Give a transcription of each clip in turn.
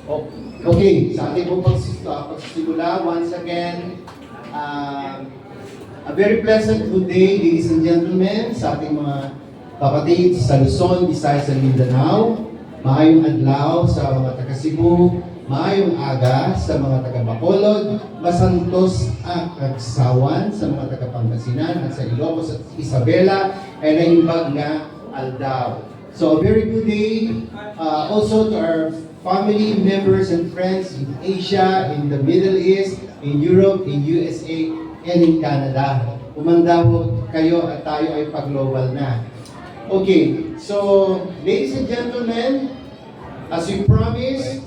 Oh, okay, sa ating pong pagsisimula, once again, a very pleasant good day, ladies and gentlemen, sa ating mga kapatid sa Luzon, Visayas, and Mindanao. Maayong adlaw sa mga taga Cebu, maayong aga sa mga taga Bacolod, masantos ang kagsawan sa mga taga Pangasinan at sa Ilocos at Isabela, ay naimbag na Aldao. So a very good day also to our family, members, and friends in Asia, in the Middle East, in Europe, in USA, and in Canada. Umandaw kayo at tayo ay pag-global na. Okay, so ladies and gentlemen, as we promised,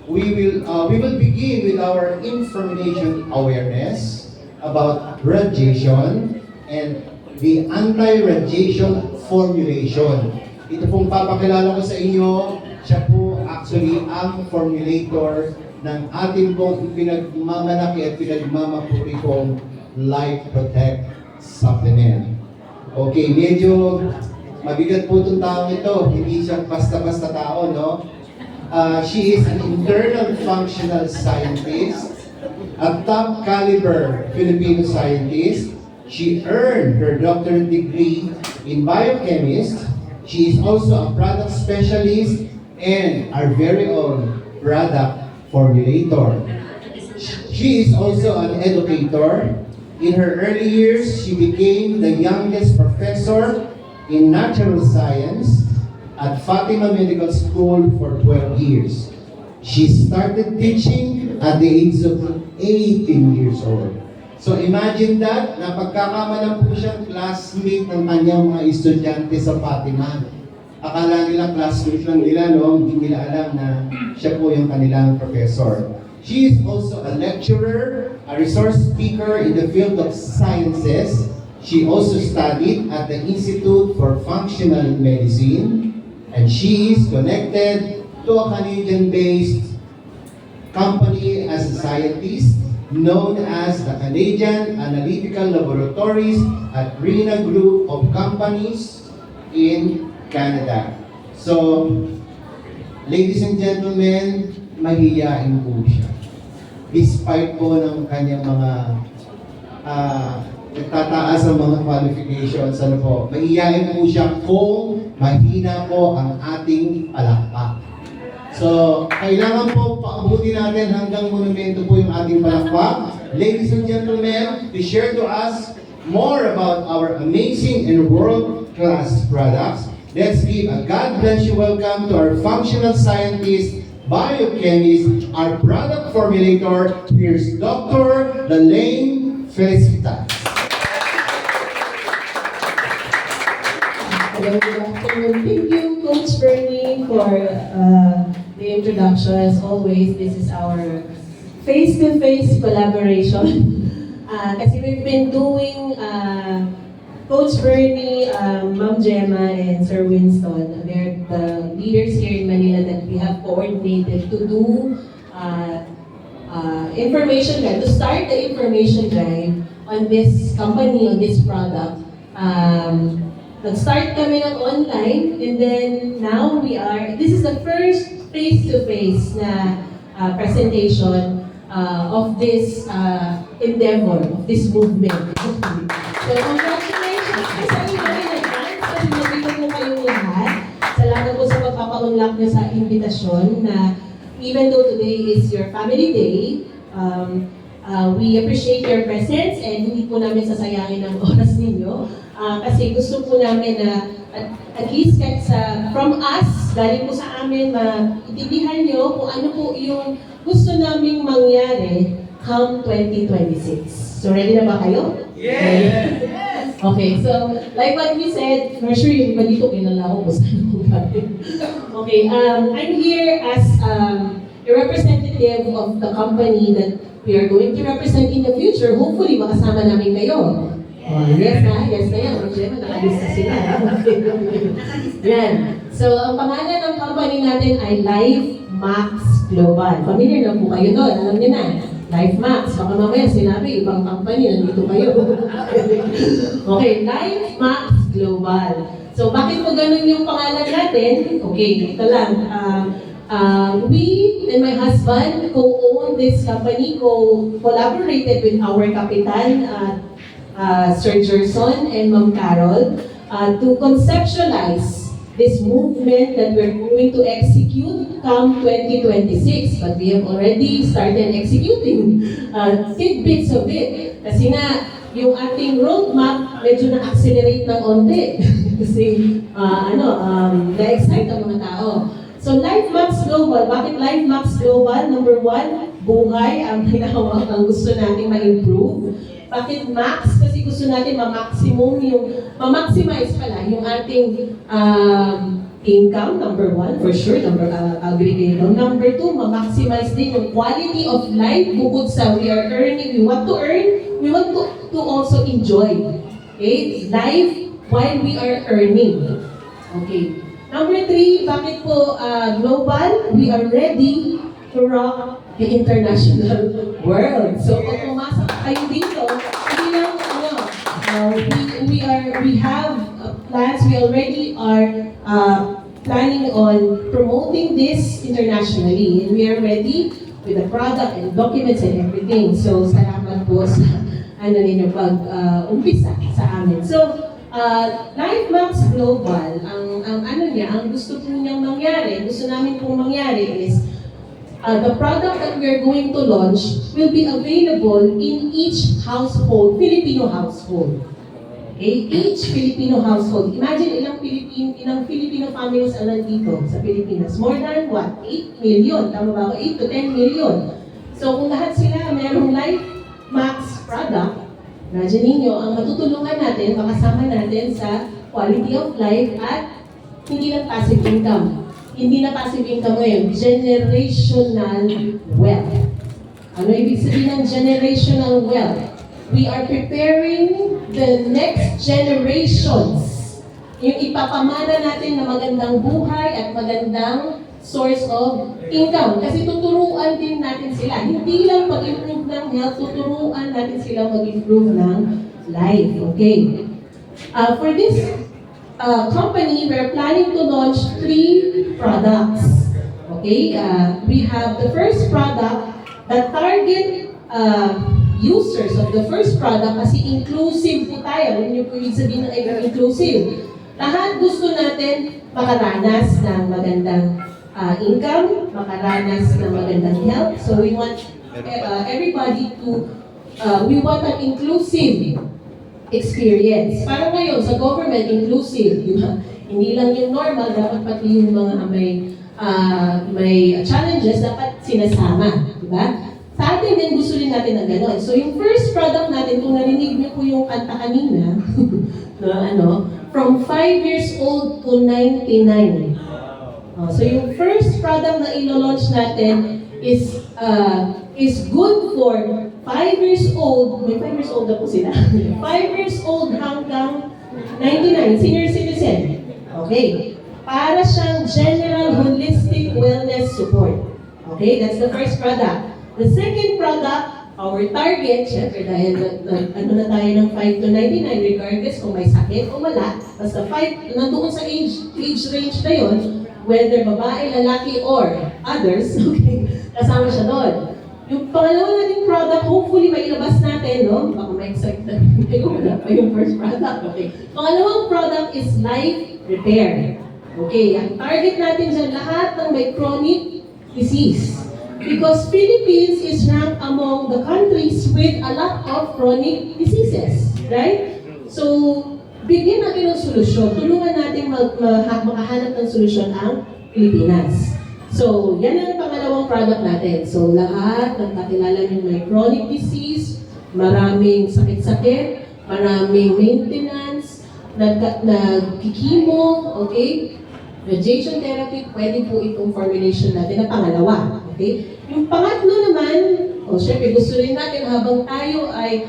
we will begin with our information awareness about radiation and the anti-radiation formulation. Ito pong papakilala ko sa inyo, siya po actually ang formulator ng ating pong pinagmamalaki at pinagmamapuri kong Life Protect Supplement. Okay, medyo mabigat po itong taong ito, hindi siya basta-basta tao, no? She is an internal functional scientist, a top caliber Filipino scientist. She earned her doctorate degree in biochemist. She is also a product specialist and our very own product formulator. She is also an educator. In her early years, she became the youngest professor in natural science at Fatima Medical School for 12 years. She started teaching at the age of 18 years old. So imagine that, napagkakamalan po siyang classmate ng kanyang mga estudyante sa Fatima. Akala nila classmate lang nila, no? Hindi nila alam na siya po yung kanilang professor. She is also a lecturer, a resource speaker in the field of sciences. She also studied at the Institute for Functional Medicine, and she is connected to a Canadian-based company as a scientist known as the Canadian Analytical Laboratories at RINA Group of Companies in Canada. So, ladies and gentlemen, mahihiyain po siya. Despite po ng kanyang mga nagtataas ang mga qualifications, ano po, mahihiyain po siya kung mahina po ang ating palakpak. So, kailangan po paabuti natin hanggang monumento po yung ating palakpak. Ladies and gentlemen, to share to us more about our amazing and world-class products, let's give a God bless you welcome to our functional scientist, biochemist, our product formulator. Here's Dr. Delaine Felicitas. Hello, good afternoon. Thank you, Coach Bernie, for the introduction. As always, this is our face-to-face collaboration. Kasi we've been doing Coach Bernie, Ma'am Gemma, and Sir Winston. They're the leaders here in Manila that we have coordinated to do information drive, to start the information drive on this company, on this product. Nag-start kami ng online, and then now this is the first face-to-face na presentation of this endeavor, of this movement. So congratulations sa inyo in advance kasi nandito po kayong lahat. Salamat po sa pagpapaunlak niyo sa invitasyon na even though today is your family day, we appreciate your presence and hindi po namin sasayangin ang oras ninyo. Kasi gusto po namin na at least from us, galing po sa amin, maintindihan nyo kung ano po yung gusto naming mangyari come 2026. So ready na ba kayo? Yes! Okay, so like what we said, for sure yung iba dito kilala ko kung saan ko galing. Okay, I'm here as a representative of the company that we are going to represent in the future. Hopefully, makasama namin kayo. Yes na yan. Problema, nakalista sila. Yan. So, ang pangalan ng company natin ay Life Max Global. Familiar na po kayo doon. Alam niyo na. Life Max. Baka mamaya sinabi, ibang company, nandito kayo. Okay, Life Max Global. So, bakit po ganun yung pangalan natin? Okay, ito lang. We and my husband co-owned this company, collaborated with our kapitan, Sir Gerson and Ma'am Carol, to conceptualize this movement that we're going to execute come 2026. But we have already started executing tidbits of it. Kasi nga, yung ating roadmap medyo na-accelerate ng onti. Kasi, na-excite ang mga tao. So, LifeMax Global. Bakit LifeMax Global? Number one, buhay ang pinakawag ang gusto natin ma-improve. Bakit max? Kasi gusto natin ma-maximize pala yung ating income, number one, for sure, aggregator. Number two, ma-maximize din yung quality of life bukod sa we are earning, we want to earn, we want to also enjoy. Okay? Life while we are earning. Okay. Number three, bakit po global? We are ready to rock the international world. So, kung pumasok kayo dito, hindi lang, we have plans, we already are planning on promoting this internationally. And we are ready with the product and documents and everything. So, salamat po sa ninyo pag-umpisa sa amin. So, LifeMax Global, ang gusto po niyang mangyari, gusto namin pong mangyari is the product that we are going to launch will be available in each household, Filipino household. Okay? Each Filipino household. Imagine ilang Filipino families ang nandito sa Pilipinas. More than what? 8 million. Tama ba ako? 8 to 10 million. So kung lahat sila mayroong LifeMax product, imagine ninyo, ang matutulungan natin, makasama natin sa quality of life at hindi lang passive income. Hindi na passive income ngayon, generational wealth. Ano ibig sabihin ng generational wealth? We are preparing the next generations. Yung ipapamana natin na magandang buhay at magandang source of income. Kasi tuturuan din natin sila. Hindi lang pag-improve ng health, tuturuan natin sila mag-improve ng life. Okay? For this company, we're planning to launch 3 products. Okay? We have the first product, the target users of the first product, kasi inclusive po tayo. Ano yung sabihin ng inclusive? Lahat gusto natin makaranas ng magandang income, makaranas ng magandang health. So we want everybody to, we want an inclusive experience. Parang ngayon, sa government, inclusive, di ba? Hindi lang yung normal, dapat pati yung mga may challenges, dapat sinasama, di ba? Sa atin din, gusto rin natin ng gano'n. So yung first product natin, kung narinig niyo po yung kanta kanina, from 5 years old to 99. So yung first product na ilo-launch natin is good for 5 years old, may 5 years old na po sila, 5 years old hanggang 99, senior citizen. Okay. Para siyang general holistic wellness support. Okay, that's the first product. The second product, our target, syempre dahil na tayo ng 5 to 99, regardless kung may sakit o wala, basta 5, nandoon sa age range na yun, whether babae, lalaki, or others, okay, kasama siya doon. Yung pangalawa nating product, hopefully mailabas natin, no? Baka may excited kayo, wala pa yung first product, okay. Pangalawang product is life repair. Okay, ang target natin dyan, lahat ng may chronic disease. Because Philippines is ranked among the countries with a lot of chronic diseases, right? So, bigyan natin ng solusyon. Tulungan natin makahanap ng solusyon ang Pilipinas. So, yan ang pangalawang product natin. So, lahat ng kakilala yung may chronic disease, maraming sakit-sakit, maraming maintenance, nagkikimo, okay? Radiation therapy, pwede po itong formulation natin na pangalawa. Okay? Yung pangatlo naman, syempre gusto rin natin habang tayo ay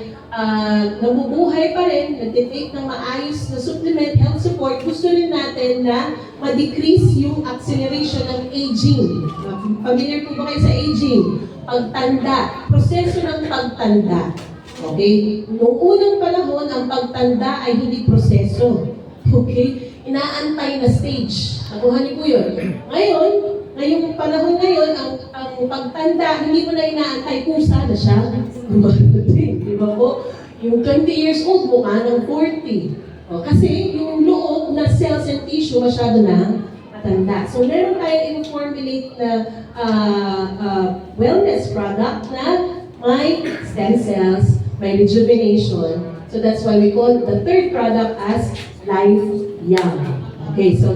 nabubuhay pa rin, nagtitake ng maayos na supplement, health support, gusto rin natin na ma-decrease yung acceleration ng aging. Familiar po ba kayo sa aging? Pagtanda, proseso ng pagtanda. Okay? Noong unang panahon, ang pagtanda ay hindi proseso. Okay? Inaantay na stage. Nakuha niyo po yun. Ngayon, ngayong panahon ngayon, ang pagtanda, hindi mo na inaantay kung sana siya. Di ba po? Yung 20 years old, mukha ng 40. O, kasi yung loob na cells and tissue masyado na matanda. So, meron tayong formulate na wellness product na may stem cells, may rejuvenation. So, that's why we call the third product as Life Young. Okay, so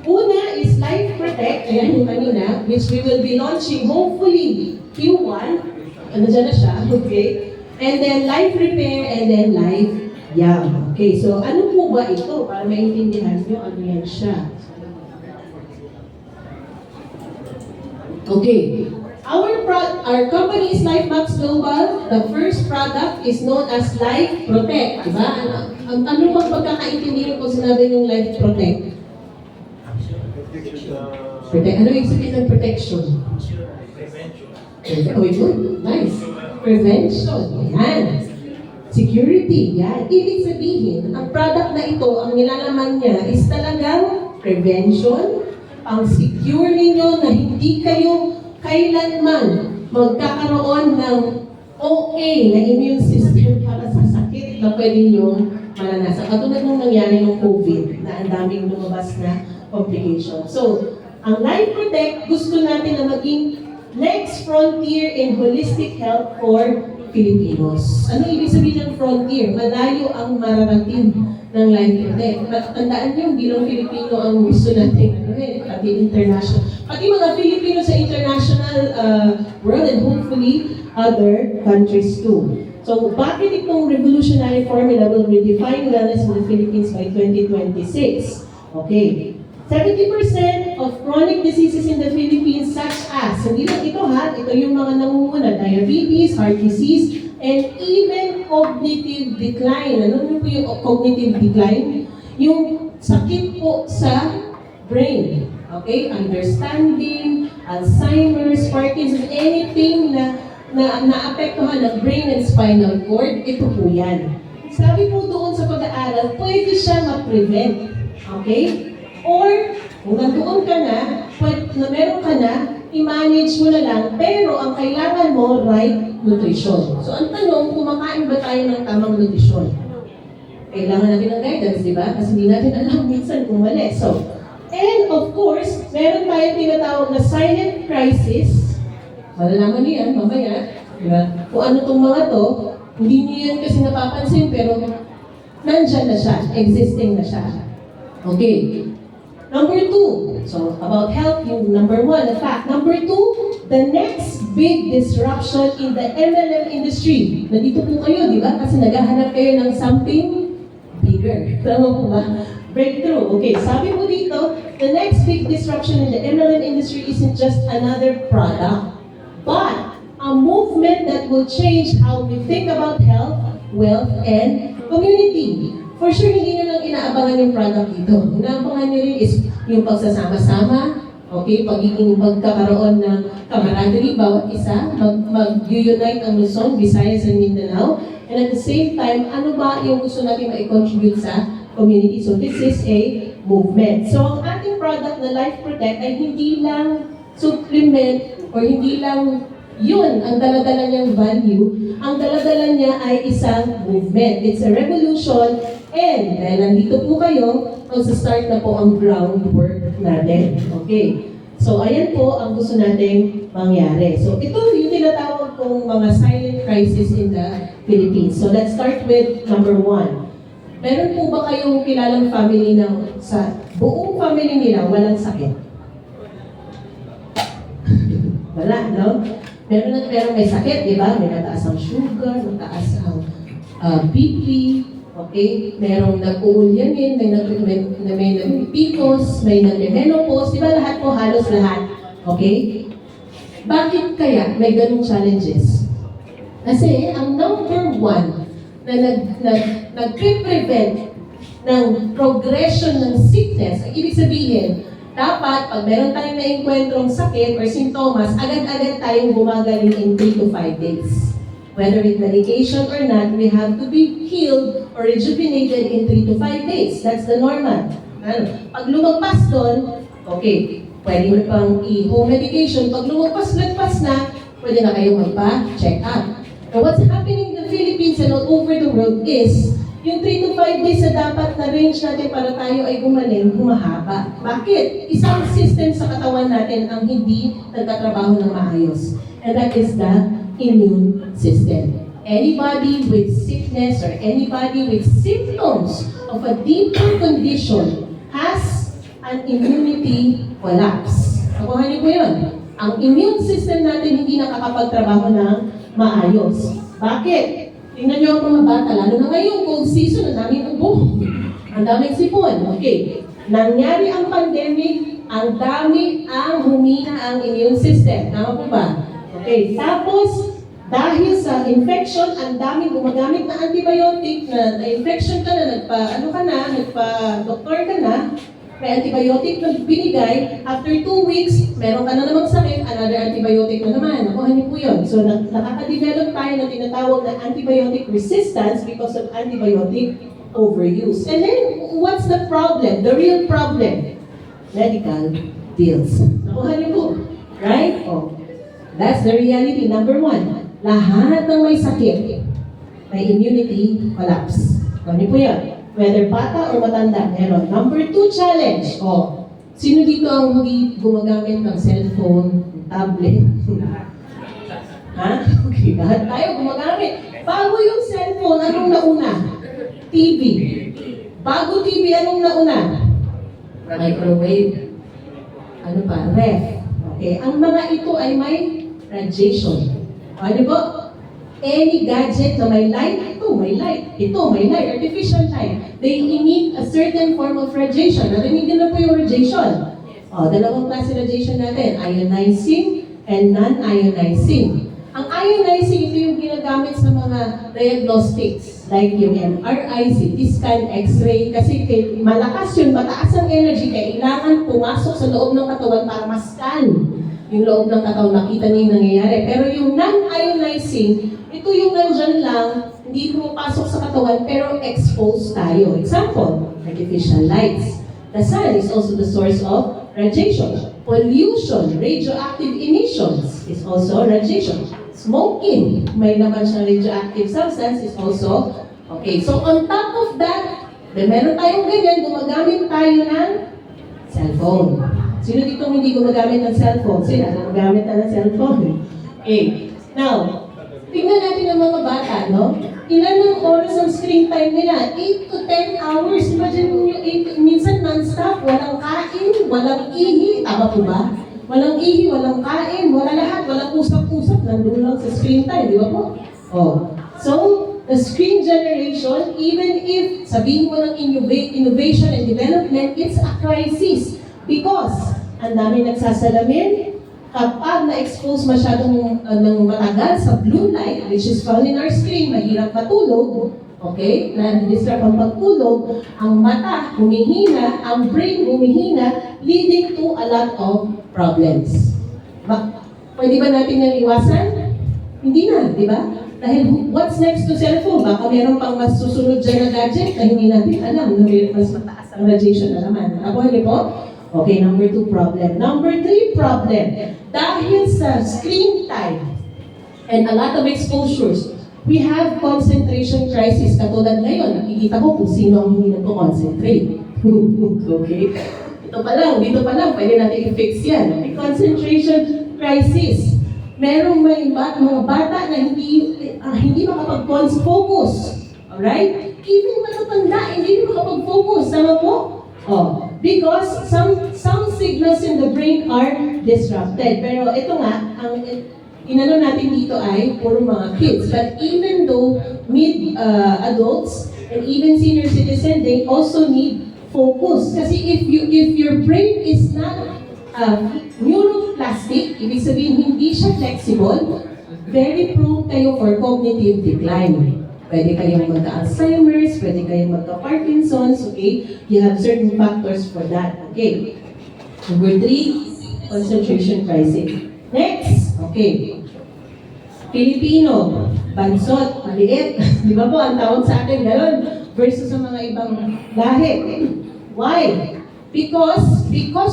una is Life Protect, ayan yung kanina, which we will be launching hopefully Q1. Ano dyan na siya, okay? And then Life Repair, and then Life Young. Okay, so ano po ba ito? Para maintindihan nyo, ano yan siya. Okay. Our company is LifeMax Global. The first product is known as Life Protect. Diba? Ano bang pagkakaintindihan ko sinabi yung Life Protect? Protect. Ano yung sabihin ng protection? Oh, good. Nice. Prevention. Yan. Security. Yan. Ibig sabihin, ang product na ito, ang nilalaman niya is talagang prevention, pang-secure ninyo na hindi kayo kailanman magkakaroon ng OA na immune system para sa sakit na pwede nyo maranasan. Katulad nung nangyari ng COVID na ang daming lumabas na complication. So, ang Life Protect, gusto natin na maging next frontier in holistic health for Filipinos. Ano ibig sabihin ng frontier? Malayo ang mararating ng Life Protect. Tandaan nyo, hindi lang Filipino ang gusto natin, pati international. Pati mga Filipino sa international world and hopefully other countries too. So, bakit itong revolutionary formula will redefine wellness in the Philippines by 2026? Okay. 70% of chronic diseases in the Philippines such as, hindi lang ito ha, ito yung mga nangunguna, diabetes, heart disease, and even cognitive decline. Ano po yung cognitive decline? Yung sakit po sa brain. Okay? Understanding, Alzheimer's, Parkinson's, anything na naapektuhan ng brain and spinal cord, ito po yan. Sabi po doon sa pag-aaral, pwede siya ma-prevent. Okay? Or, kung nandoon ka na, meron ka na, i-manage mo na lang, pero ang kailangan mo, right nutrition. So, ang tanong, kumakain ba tayo ng tamang nutrition? Kailangan natin ng guidance, di ba? Kasi hindi natin alam minsan kung mali. So, and of course, meron tayong tinatawag na silent crisis. Malalaman niyo yan, mamaya. Diba? Kung ano itong mga to, hindi niyo yan kasi napapansin, pero nandyan na siya, existing na siya. Okay. Number 2, so about health, yung number 1, the fact. Number 2, the next big disruption in the MLM industry. Nandito po kayo, di ba? Kasi naghahanap kayo ng something bigger. Tama po ba? Breakthrough. Okay, sabi po dito, the next big disruption in the MLM industry isn't just another product, but a movement that will change how we think about health, wealth, and community. For sure, hindi nyo lang inaabangan yung product dito. Inaabangan nyo rin is yung pagsasama-sama, okay, pagiging magkakaroon ng camaraderie, bawat isa, mag-unite ang Luzon, Visayas, and Mindanao. And at the same time, ano ba yung gusto natin ma-contribute sa community? So this is a movement. So ang ating product na Life Protect ay hindi lang supplement or hindi lang yun ang daladala niyang value. Ang daladala niya ay isang movement. It's a revolution. And dahil nandito po kayo, magsa-start na po ang groundwork natin. Okay. So, ayan po ang gusto nating mangyari. So, ito yung tinatawag kong mga silent crisis in the Philippines. So, let's start with number 1. Meron po ba kayong kilalang family na sa buong family nila walang sakit? Wala, no? Meron may sakit, di ba? May nataas ang sugar, nataas ang BP, okay? Merong nag-uulyanin, may nag-picos, may nag-menopause, di ba? Lahat po, halos lahat. Okay? Bakit kaya may ganung challenges? Kasi ang number 1 na nag-prevent ng progression ng sickness, ang ibig sabihin, dapat, pag meron tayong na-encuentrong sakit or sintomas, agad-agad tayong gumagaling in 3 to 5 days. Whether with medication or not, we have to be healed or rejuvenated in 3 to 5 days. That's the normal. Pag lumagpas doon, okay, pwede mo pang i-home medication. Pag lumagpas na, pwede na kayong magpa-check up. Now, what's happening in the Philippines and all over the world is, yung 3 to 5 days na dapat na range natin para tayo ay gumaling, humahaba. Bakit? Isang system sa katawan natin ang hindi nagtatrabaho ng maayos. And that is the immune system. Anybody with sickness or anybody with symptoms of a deeper condition has an immunity collapse. Nakuha niyo po yun? Ang immune system natin hindi nakakapagtrabaho ng maayos. Bakit? Tingnan niyo ang mga bata, lalo na ngayon, cold season, ang daming ubo, ang daming sipon. Okay, nangyari ang pandemic, ang dami ang humina ang immune system. Tama po ba? Okay, tapos, dahil sa infection, ang daming gumagamit na antibiotic, na-infection ka na, nagpa-doktor ka na, may antibiotic na binigay, after 2 weeks, meron ka na namang sakit, another antibiotic na naman. Nakuha niyo po yun. So, nakaka-develop tayo na tinatawag na antibiotic resistance because of antibiotic overuse. And then, what's the problem? The real problem? Medical bills. Nakuha niyo po. Right? Oh. That's the reality. Number 1, lahat ng may sakit, may immunity collapse. Nakuha niyo po yan. Whether bata or matanda, meron. Number 2 challenge. Sino dito ang hindi gumagamit ng cellphone, tablet? Ha? Okay, lahat tayo gumagamit. Bago yung cellphone, anong nauna? TV. Bago TV, anong nauna? Microwave. Ano pa? Ref. Okay, ang mga ito ay may radiation. Ano po? Any gadget na may light, ito may light, artificial light. They emit a certain form of radiation. Narinig din na po yung radiation. Dalawang klase radiation natin, ionizing and non-ionizing. Ang ionizing, ito yung ginagamit sa mga diagnostics, like yung MRI, CT scan, X-ray, kasi malakas yun, mataas ang energy, kailangan pumasok sa loob ng katawan para ma-scan yung loob ng katawan, nakita niyo yung nangyayari. Pero yung non-ionizing, ito yung nandyan lang, hindi pumapasok sa katawan, pero exposed tayo. Example, artificial lights. The sun is also the source of radiation. Pollution, radioactive emissions is also radiation. Smoking, may naman siyang radioactive substance is also, okay. So on top of that, meron tayong ganyan, gumagamit tayo ng cellphone. Sino dito hindi gumagamit ng cellphone? Sila, gumagamit na ng cellphone. Okay. Now, tingnan natin ang mga bata, no? Ilan ang oras ang screen time nila? 8 to 10 hours. Imagine nyo, minsan non-stop, walang kain, walang ihi. Tama po ba? Walang ihi, walang kain, wala lahat, walang usap-usap. Nandun lang sa screen time, di ba po? So, the screen generation, even if sabihin mo ng innovation and development, it's a crisis. Because, ang dami nagsasalamin, kapag na-expose masyadong ng matagal sa blue light, which is found in our screen, mahirap matulog, okay, na-disrupt ang pagtulog, ang mata humihina, ang brain humihina, leading to a lot of problems. Pwede ba natin yung iwasan? Hindi na, di ba? Dahil what's next to cellphone? Baka meron pang mas susunod dyan na gadget na hindi natin alam na may mas mataas ang radiation na naman. Ako, hindi po? Okay, number 2 problem. Number 3 problem. Dahil sa screen time and a lot of exposures, we have concentration crisis. Katulad ngayon, nakikita ko kung sino ang hindi nagko-concentrate. Okay? Dito pa lang, pwede natin i-fix yan. May concentration crisis. Merong may mga bata na hindi makapag-focus. Alright? Even matatanda, hindi makapag-focus. Tama po? Because some signals in the brain are disrupted. Pero ito nga, ang inano natin dito ay puro mga kids. But even though adults and even senior citizens, they also need focus. Kasi if your brain is not neuroplastic, ibig sabihin hindi siya flexible, very prone kayo for cognitive decline. Pwede kayong magka-Alzheimer's, pwede kayong magka-Parkinson's, okay? You have certain factors for that, okay? Number 3, concentration crisis. Next, okay. Filipino, bansot, maliit. Di ba po, ang tawag sa atin gano'n versus sa mga ibang lahi. Why? Because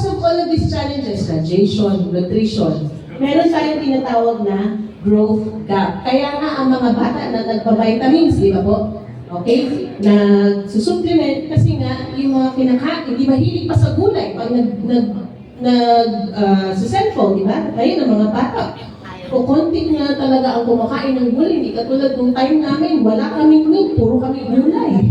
of all of these challenges, radiation, nutrition, meron tayong tinatawag na growth gap. Kaya nga ang mga bata na nagpa-vitamins, di ba po? Okay? Nagsusupplement kasi nga yung mga kinakain, di mahilig pa sa gulay pag sa cellphone, di ba? Ngayon ang mga bata, o konti na talaga ang kumakain ng gulay, hindi katulad nung time namin, wala kaming meat, puro kami gulay.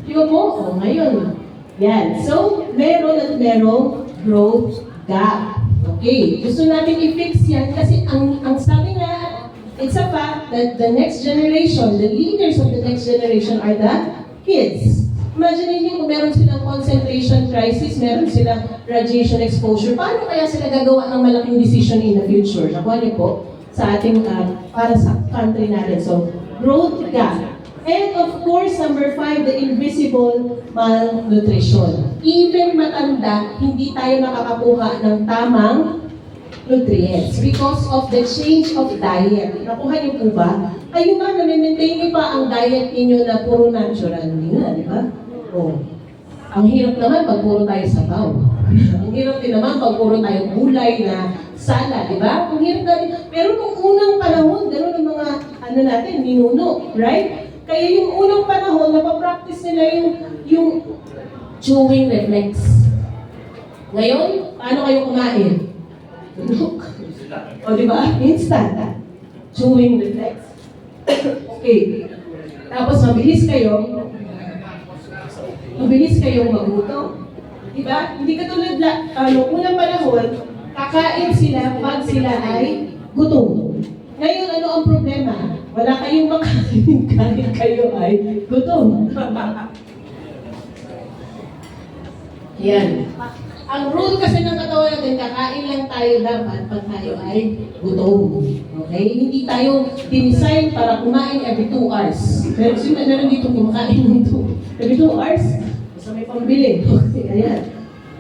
Di ba po? O ngayon, yan. So, meron at merong growth gap. Okay, gusto natin i-fix yan kasi ang sabi nga, it's a fact that the next generation, the leaders of the next generation are the kids. Imagine niyo kung meron silang concentration crisis, meron silang radiation exposure, paano kaya sila gagawa ng malaking decision in the future? Nakuha niyo po sa ating, para sa country natin. So, growth gap. And of course, number 5, the invisible malnutrition. Even matanda, hindi tayo nakakakuha ng tamang nutrients because of the change of diet. Nakuha niyo po ba? Kayo nga, na-maintain niyo pa ang diet niyo na puro natural. Hindi na, di ba? Oh. Ang hirap naman pag puro tayo sabaw. Ang hirap din naman pag puro tayo gulay na sala, di ba? Ang hirap na rin. Pero nung unang panahon, gano'n ang mga, natin, ninuno, right? Kaya yung unang panahon, napapractice nila yung chewing reflex. Ngayon, paano kayo kumain? Look. O, di ba? Instant. Chewing reflex. Okay. Tapos, mabilis kayong magutom. Di ba? Hindi katulad unang panahon, kakain sila pag sila ay gutom. Ngayon, ano ang problema? Wala kayong makain kahit kayo ay gutom. Yan. Ang rule kasi ng katawan natin, kakain lang tayo dapat pag tayo ay gutom. Okay? Hindi tayo dinisign para kumain every 2 hours. Pero meron dito kumakain ng every 2 hours. Basta may pambili. Okay, ayan.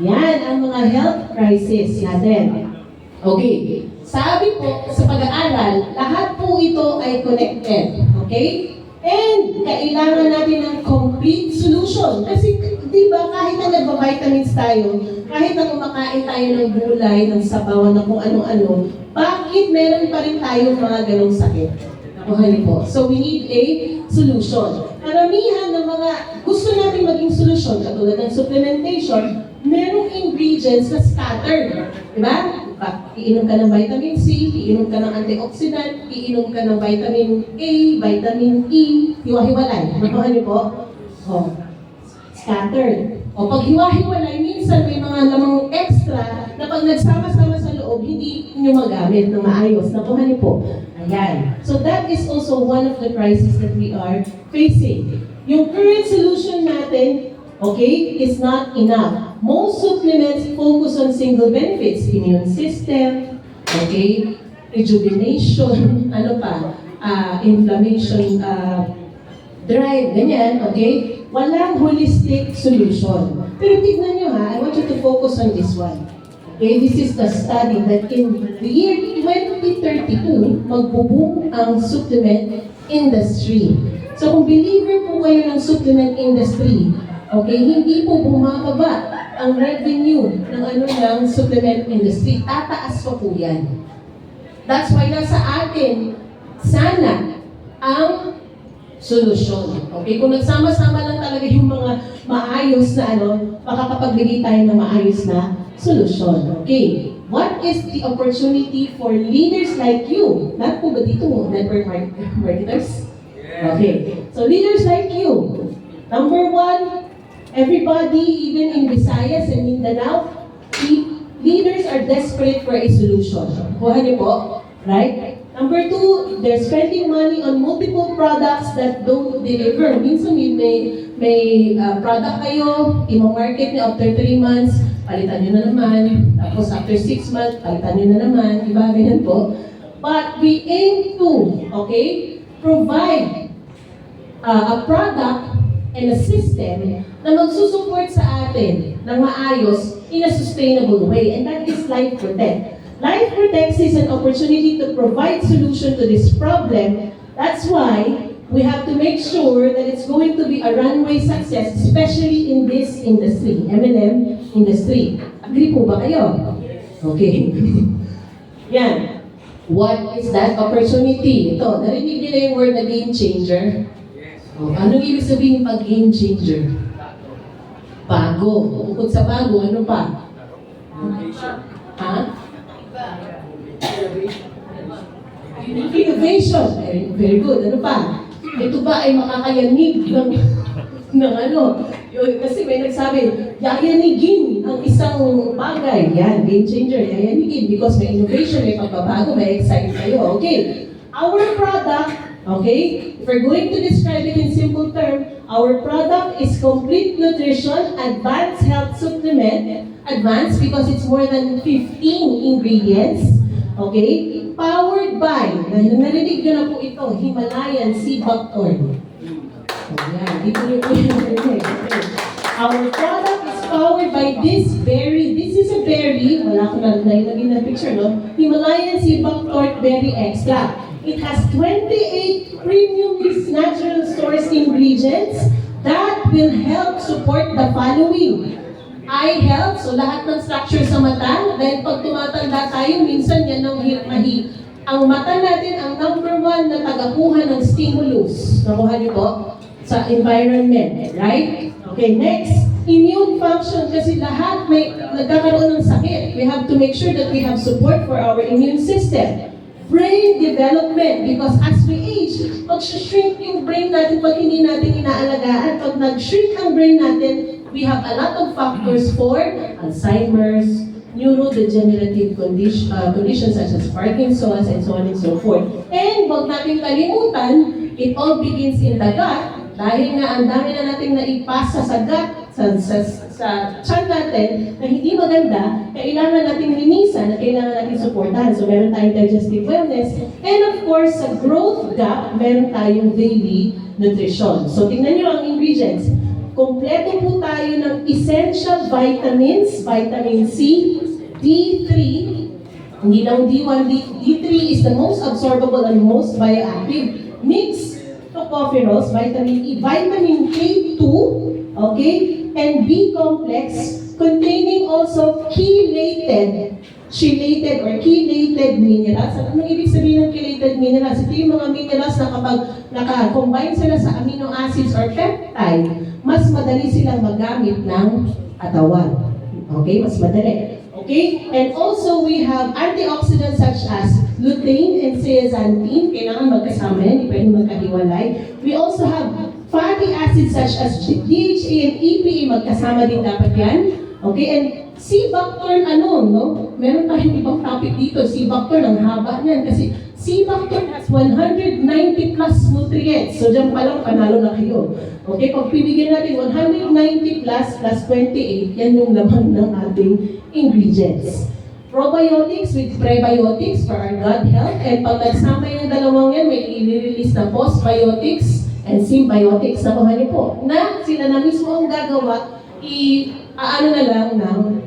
Yan ang mga health crisis natin. Okay. Sabi po sa pag-aaral, lahat po ito ay connected. Okay? And kailangan natin ng complete solution. Kasi, di ba, kahit na nagpa-vitamins tayo, kahit na kumakain tayo ng gulay, ng sabaw, na kung ano-ano, bakit meron pa rin tayong mga ganong sakit? Nakuha niyo po. So, we need a solution. Karamihan ng mga gusto natin maging solusyon, katulad ng supplementation, merong ingredients na scattered. Di ba? Iinom ka ng vitamin C, iinom ka ng antioxidant, iinom ka ng vitamin A, vitamin E, hiwa-hiwalay. Nakuha niyo po? O, scattered. O, pag hiwa-hiwalay, minsan may mga lamang extra na pag nagsama-sama sa loob, hindi niyo magamit na maayos. Nakuha niyo po? Ayan. So that is also one of the crises that we are facing. Yung current solution natin, okay, is not enough. Most supplements focus on single benefits, immune system, okay, rejuvenation, ano pa, inflammation, drive, ganyan, okay? Walang holistic solution. Pero tignan nyo ha, I want you to focus on this one. Okay, this is the study that in the year 2032, magbo-boom ang supplement industry. So kung believer po kayo ng supplement industry, okay, hindi po bumababa ang revenue ng supplement industry. Tataas pa po yan. That's why nasa atin, sana, ang solusyon. Okay, kung nagsama-sama lang talaga yung mga maayos na makakapagbigay tayo ng maayos na solusyon. Okay, what is the opportunity for leaders like you? Not po ba dito, network marketers? Okay, so leaders like you. Number 1, everybody, even in Visayas and Mindanao, leaders are desperate for a solution. Kuha niyo po, right? Number 2, they're spending money on multiple products that don't deliver. Minsan may product kayo, i-market niyo after 3 months, palitan niyo na naman. Tapos after 6 months, palitan niyo na naman. Diba? Ganyan po. But we aim to, okay, provide a product and a system na magsusupport sa atin ng maayos in a sustainable way. And that is Life Protect. Life Protect is an opportunity to provide solution to this problem. That's why we have to make sure that it's going to be a runway success, especially in this industry, M&M industry. Agree po ba kayo? Okay. Yan. What is that opportunity? Ito, narinig nila yung word na game changer? Oh, anong ibig sabihin pag game changer? Bago. Bukod sa bago, ano pa? Ha? Innovation. Very good. Ano pa? Ito ba ay makakayanig ng ano? Kasi may nagsabi, yayanigin ang isang bagay. Yan, game changer, yayanigin. Because may innovation, may pagbabago, may excite kayo. Okay. Our product, okay, if we're going to describe it in simple term, our product is complete nutrition, advanced health supplement, advanced because it's more than 15 ingredients, okay, powered by, narinig nyo na po ito, Himalayan sea buckthorn. Ayan, dito nyo po yung narinig. Our product is powered by this berry. This is a berry, wala ko na nilagay na picture, no? Himalayan sea buckthorn berry extract. It has 28 premium natural source ingredients that will help support the following. Eye health, so lahat ng structure sa mata, dahil pag tumatanda tayo, minsan yan ang mata natin ang number one na tagakuha ng stimulus. Nakuha niyo po? Sa environment, right? Okay, next, immune function, kasi lahat may nagkakaroon ng sakit. We have to make sure that we have support for our immune system. Brain development, because as we age, mag-shrink yung brain natin pag hindi natin inaalagaan. Pag nag-shrink ang brain natin, we have a lot of factors for Alzheimer's, neurodegenerative conditions such as Parkinson's, and so on and so forth. And huwag natin kalimutan, it all begins in the gut. Dahil nga ang dami na nating naipasa sa gut, sa tiyan natin na hindi maganda, kailangan natin linisan at kailangan natin supportahan. So meron tayong digestive wellness. And of course, sa growth gap, meron tayong daily nutrition. So tingnan nyo ang ingredients. Kompleto po tayo ng essential vitamins, vitamin C, D3, hindi lang D1, D3 is the most absorbable and most bioactive. Mix tocopherols, vitamin E, vitamin K2, okay, and B complex containing also chelated minerals. Anong ibig sabihin ng chelated minerals? Ito yung mga minerals na kapag naka-combine sila sa amino acids or peptide, mas madali silang magamit ng katawan. Okay, mas madali. Okay, and also we have antioxidants such as lutein and zeaxanthin. Kailangan magkasama yan, hindi pwedeng magkahiwalay. We also have fatty acids such as DHA and EPA, magkasama din dapat yan. Okay, and sea buckthorn, no? Meron tayong ibang topic dito. Sea buckthorn, ang haba niyan kasi sea buckthorn has 190 plus nutrients. So dyan pa lang, panalo na kayo. Okay, pag pibigyan natin 190 plus 28, yan yung laman ng ating ingredients. Probiotics with prebiotics for our gut health. And pag nagsama yung dalawang yan, may i-release na postbiotics and symbiotics. Nakuha niyo po na sila na mismo ang gagawa, ano na lang ng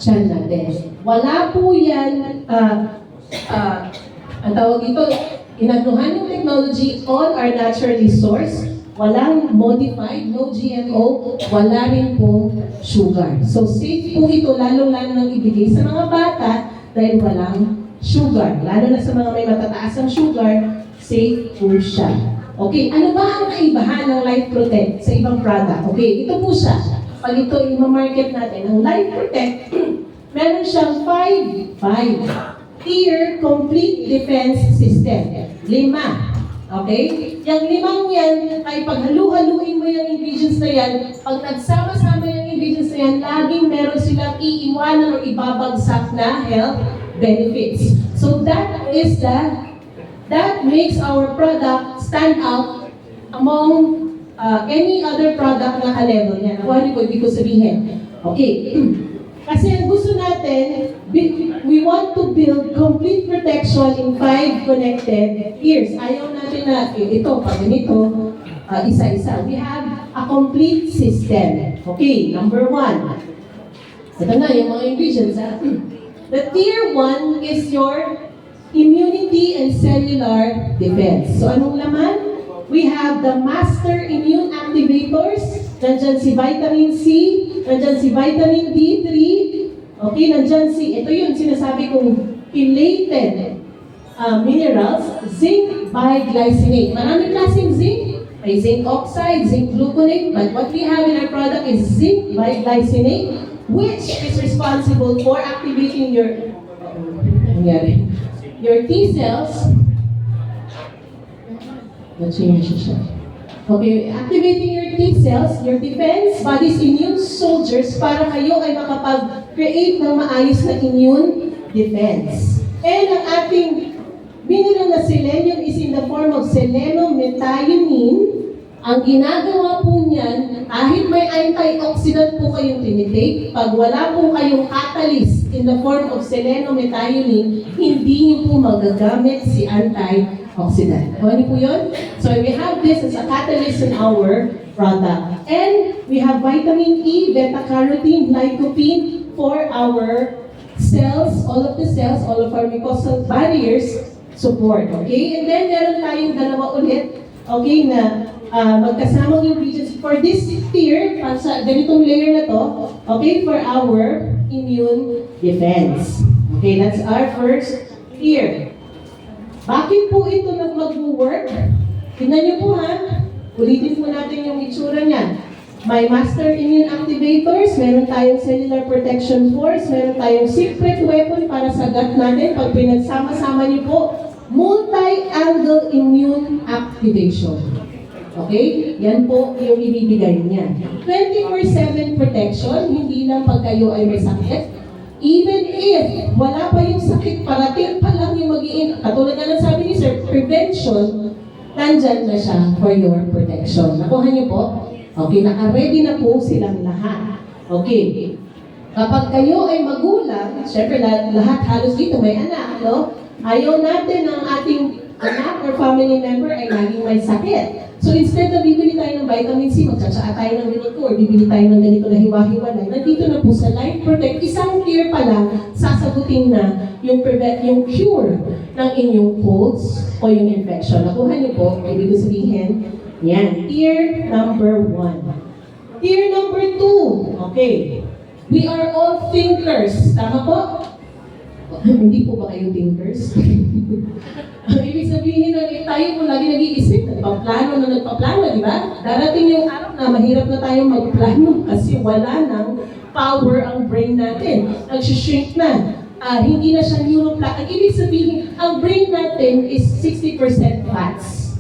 tiyan natin. Wala po yan, ang tawag ito, inagnuhan yung technology, all are naturally sourced, walang modified, no GMO, wala rin po sugar. So safe po ito, lalo-lalo nang ibigay sa mga bata dahil walang sugar. Lalo na sa mga may matataas ang sugar, safe po siya. Okay, ano ba ang kaibahan ng Life Protect sa ibang product? Okay, ito po siya. Pag ito i-market natin, ang Life Protect, meron siyang 5-tier complete defense system. 5. Okay? Yung 5 yan, ay paghalu-haluin mo yung ingredients na yan, pag nagsama-sama yung ingredients na yan, laging meron silang iiwanan o ibabagsak na health benefits. So that makes our product stand out among any other product na ka-level yan. Ano po ibig ko sabihin? Okay. Kasi ang gusto natin, we want to build complete protection in 5 connected ears. Ayaw natin na ito, pag ganito, isa-isa. We have a complete system. Okay, number 1. Ito na, yung mga ingredients. The tier 1 is your immunity and cellular defense. So anong laman? We have the master immune activators. Nandyan si vitamin C, nandyan si vitamin D3, okay, nandyan si, ito yun, sinasabi kong chelated minerals, zinc biglycinate. Maraming klaseng zinc. May zinc oxide, zinc gluconate, but what we have in our product is zinc biglycinate, which is responsible for activating your T cells. Na-change siya. Okay, activating your T cells, your defense body's immune soldiers para kayo ay makapag-create ng maayos na immune defense. And ang ating mineral na selenium is in the form of selenomethionine. Ang ginagawa po niyan, kahit may antioxidant po kayong tinitake, pag wala po kayong catalyst in the form of selenomethionine, hindi niyo po magagamit si antioxidant. Ano po yun? So we have this as a catalyst in our product. And we have vitamin E, beta-carotene, lycopene for our cells, all of the cells, all of our mucosal barriers support. Okay? And then meron tayong dalawa ulit, okay, na magkasamang ingredients for this tier, sa ganitong layer na to, okay, for our immune defense. Okay, that's our first tier. Bakit po ito mag-work? Tingnan niyo po ha, ulitin po natin yung itsura niyan. May master immune activators, meron tayong cellular protection force, meron tayong secret weapon para sa gut natin. Pag pinagsama-sama niyo po, multi-angle immune activation. Okay? Yan po yung ibibigay niya. 24/7 protection, hindi lang pag kayo ay may sakit. Even if wala pa yung sakit, parating pa lang yung katulad na sabi ni Sir, prevention, nandyan na siya for your protection. Nakuha niyo po? Okay, naka-ready na po silang lahat. Okay. Kapag kayo ay magulang, syempre lahat halos dito may anak, no? Ayaw natin ang ating anak or family member ay laging may sakit. So instead na bibili tayo ng vitamin C, magtsatsaa tayo ng ganito, or bibili tayo ng ganito na hiwa-hiwalay, nandito na po sa Life Protect, isang tier pa lang, sasagutin na yung cure ng inyong colds o yung infection. Nakuha niyo po, ibig sabihin, yan, tier number 1. Tier number 2, okay. We are all thinkers. Tama po? Hindi po ba kayo thinkers? Ibig sabihin na tayo po lagi nag-iisip, nagpaplano, di ba? Darating yung araw na mahirap na tayong magplano kasi wala nang power ang brain natin. Nag-shrink na. Hindi na siya neuroplastic. Ibig sabihin, ang brain natin is 60% fats.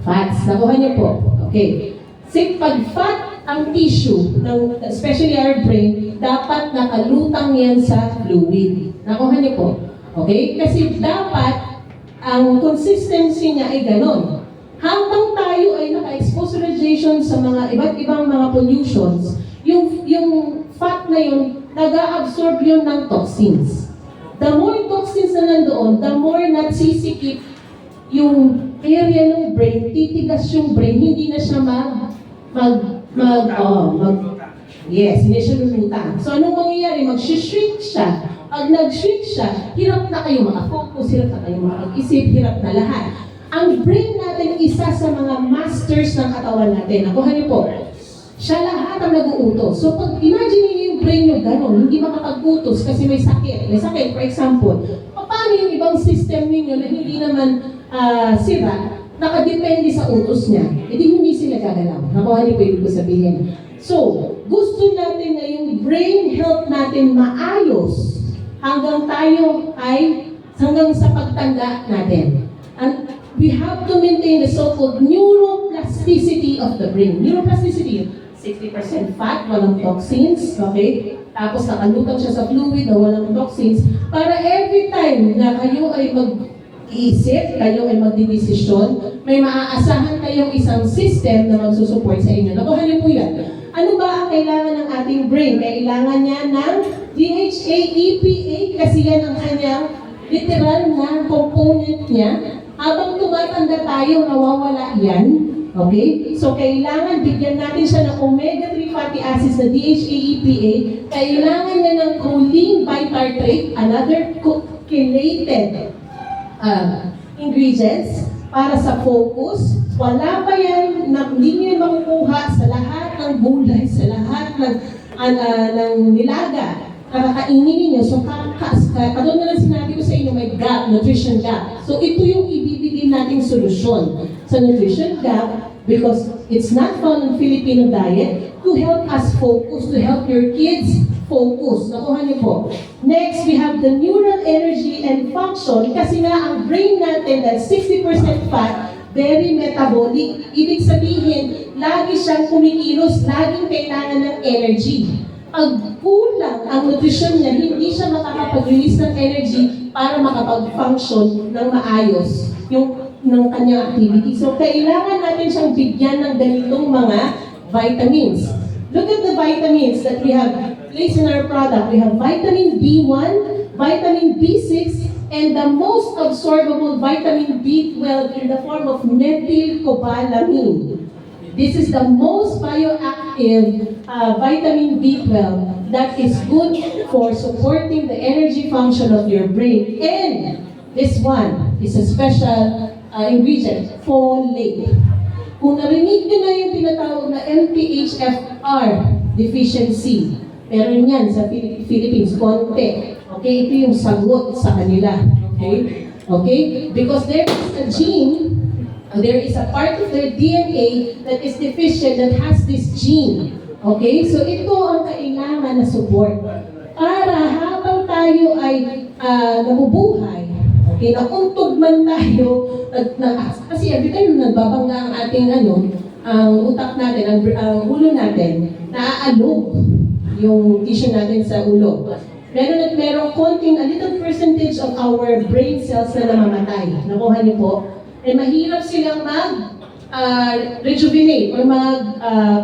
Fats. Nakuha niyo po. Okay. Pag fat ang tissue, especially our brain, dapat nakalutang yan sa fluid. Nakuha niyo po. Okay? Kasi dapat ang consistency niya ay ganon. Habang tayo ay naka-expose sa radiation sa mga iba't ibang mga pollutions, yung fat na yun, nag-absorb yun ng toxins. The more toxins na nandoon, the more nagsisikip yung area ng brain, titigas yung brain, hindi na siya yes, hindi siya lumutang. So anong mangyayari? Mag-shrink siya. Pag nag-shrink siya, hirap na kayo makafocus, hirap na kayo makag-isip, hirap na lahat. Ang brain natin, isa sa mga masters ng katawan natin. Nakuha niyo po, siya lahat ang nag-uutos. So pag imagine niyo yung brain niyo gano'n, hindi makapag-utos kasi may sakit. May sakit, for example. Paano yung ibang system niyo na hindi naman sira, nakadepende sa utos niya? Hindi sila gagalaw. Nakuha niyo po yung sabihin. So, gusto natin na yung brain health natin maayos hanggang sa pagtanda natin. And we have to maintain the so-called neuroplasticity of the brain. Neuroplasticity, 60% fat, walang toxins, okay? Tapos nakalutang siya sa fluid na walang toxins, para every time na kayo ay mag-iisip, kayo ay magdidesisyon, may maaasahan kayong isang system na magsusupport sa inyo. Nakuha niyo po yan. Ano ba ang kailangan ng ating brain? Kailangan niya ng DHA, EPA, kasi yan ang kanyang literal na component niya. Habang tumatanda tayo, nawawala yan. Okay? So, kailangan bigyan natin siya ng omega-3 fatty acids na DHA, EPA. Kailangan niya ng choline bitartrate, another chelated ingredients para sa focus. Wala pa yan, hindi niyo makukuha sa lahat ng gulay, sa lahat ng nilaga. kakakainin ninyo, so katulad na lang sinabi ko sa inyo, may gap, nutrition gap. So ito yung ibibigay nating solusyon sa nutrition gap because it's not found in Filipino diet to help us focus, to help your kids focus. Nakuha niyo po. Next, we have the neural energy and function kasi nga ang brain natin that's 60% fat, very metabolic. Ibig sabihin, lagi siyang kumikilos, laging kailangan ng energy. Pag kulang ang nutrisyon niya, hindi siya makakapag-release ng energy para makapag-function ng maayos ng kanyang activity. So, kailangan natin siyang bigyan ng ganitong mga vitamins. Look at the vitamins that we have placed in our product. We have vitamin B1, vitamin B6, and the most absorbable vitamin B12 in the form of methylcobalamin. This is the most bioactive vitamin B12 that is good for supporting the energy function of your brain. And this one is a special ingredient, folate. Kung narinig nyo na yung tinatawag na MTHFR deficiency, meron yan sa Philippines, konti. Okay, ito yung sagot sa kanila. Okay? Okay? Because there is a gene, there is a part of their DNA that is deficient that has this gene. Okay? So ito ang kailangan na support. Para habang tayo ay nabubuhay, okay, nakuntog man tayo, kasi every time nagbabangga ang ating ang utak natin, ang ulo natin, naaalog yung tissue natin sa ulo. Merong konting, a little percentage of our brain cells na namamatay. Nakuha niyo po? Mahirap silang rejuvenate or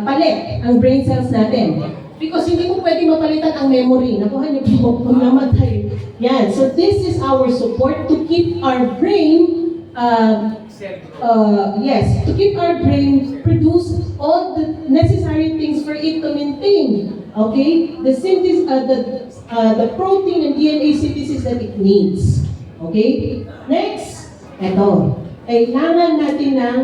palit ang brain cells natin. Because hindi mo pwede mapalitan ang memory. Nakuha niyo po kung namatay. Yan. So this is our support to keep our brain to keep our brain produce all the necessary things for it to maintain, okay, the synthesis, the protein and DNA synthesis that it needs. Okay? Next, eto. Kailangan natin ng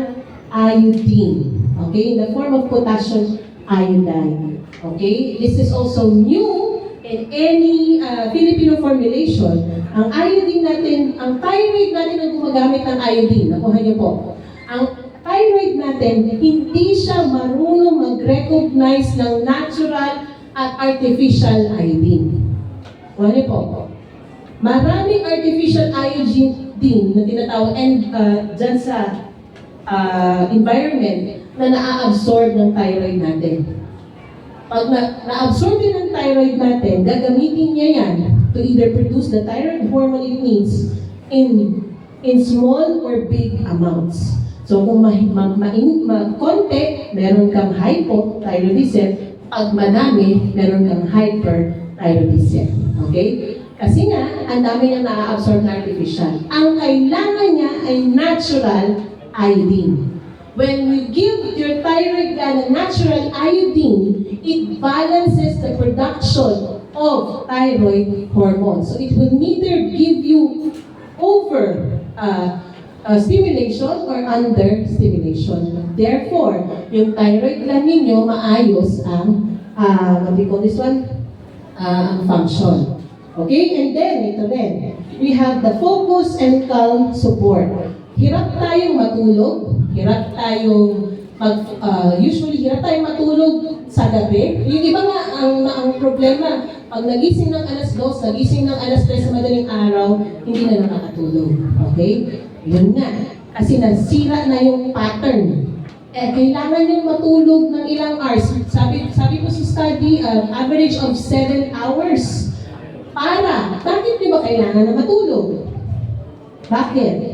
iodine. Okay? In the form of potassium iodine. Okay? This is also new in any Filipino formulation. Ang iodine natin, ang thyroid natin ang gumagamit ng iodine. Nakuha niyo po. Ang thyroid natin, hindi siya marunong mag-recognize ng natural at artificial iodine. Nakuha niyo po. Maraming artificial iodine na tinatawag and dyan sa environment na na-absorb ng thyroid natin. Pag na-absorb din ng thyroid natin, gagamitin niya yan to either produce the thyroid hormone it needs in small or big amounts. So kung konti, meron kang hypothyroidism. Pag madami, meron kang hyperthyroidism. Okay? Kasi nga, ang dami niyang na-absorb na artificial. Ang kailangan niya ay natural iodine. When you give your thyroid gland a natural iodine, it balances the production of thyroid hormone. So it will neither give you over stimulation or under stimulation. Therefore, yung thyroid gland ninyo maayos ang what do you call this one? Ang function. Okay? And then, ito din. We have the focus and calm support. Hirap tayong matulog. Hirap tayong usually hirap tayong matulog sa gabi. Yung iba nga, ang problema, pag nagising ng alas 2, nagising ng alas 3 sa madaling araw, hindi na nakakatulog. Okay? Yun nga. Kasi nasira na yung pattern. Kailangan yung matulog ng ilang hours. Sabi ko sa study, average of 7 hours. Bakit di ba kailangan na matulog? Bakit?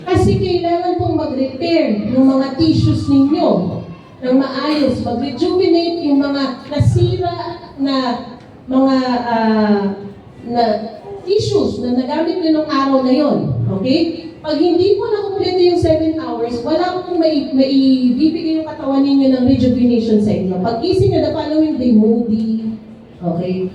Kasi kailangan pong mag-repair yung mga tissues ninyo ng maayos, mag-rejuvenate yung mga nasira na mga na tissues na nagamit nyo ng araw na yon. Okay? Pag hindi po nakumpleto yung 7 hours, wala pong maibibigay yung katawan ninyo ng rejuvenation sa inyo. Pag gising nyo the following day, moody, okay?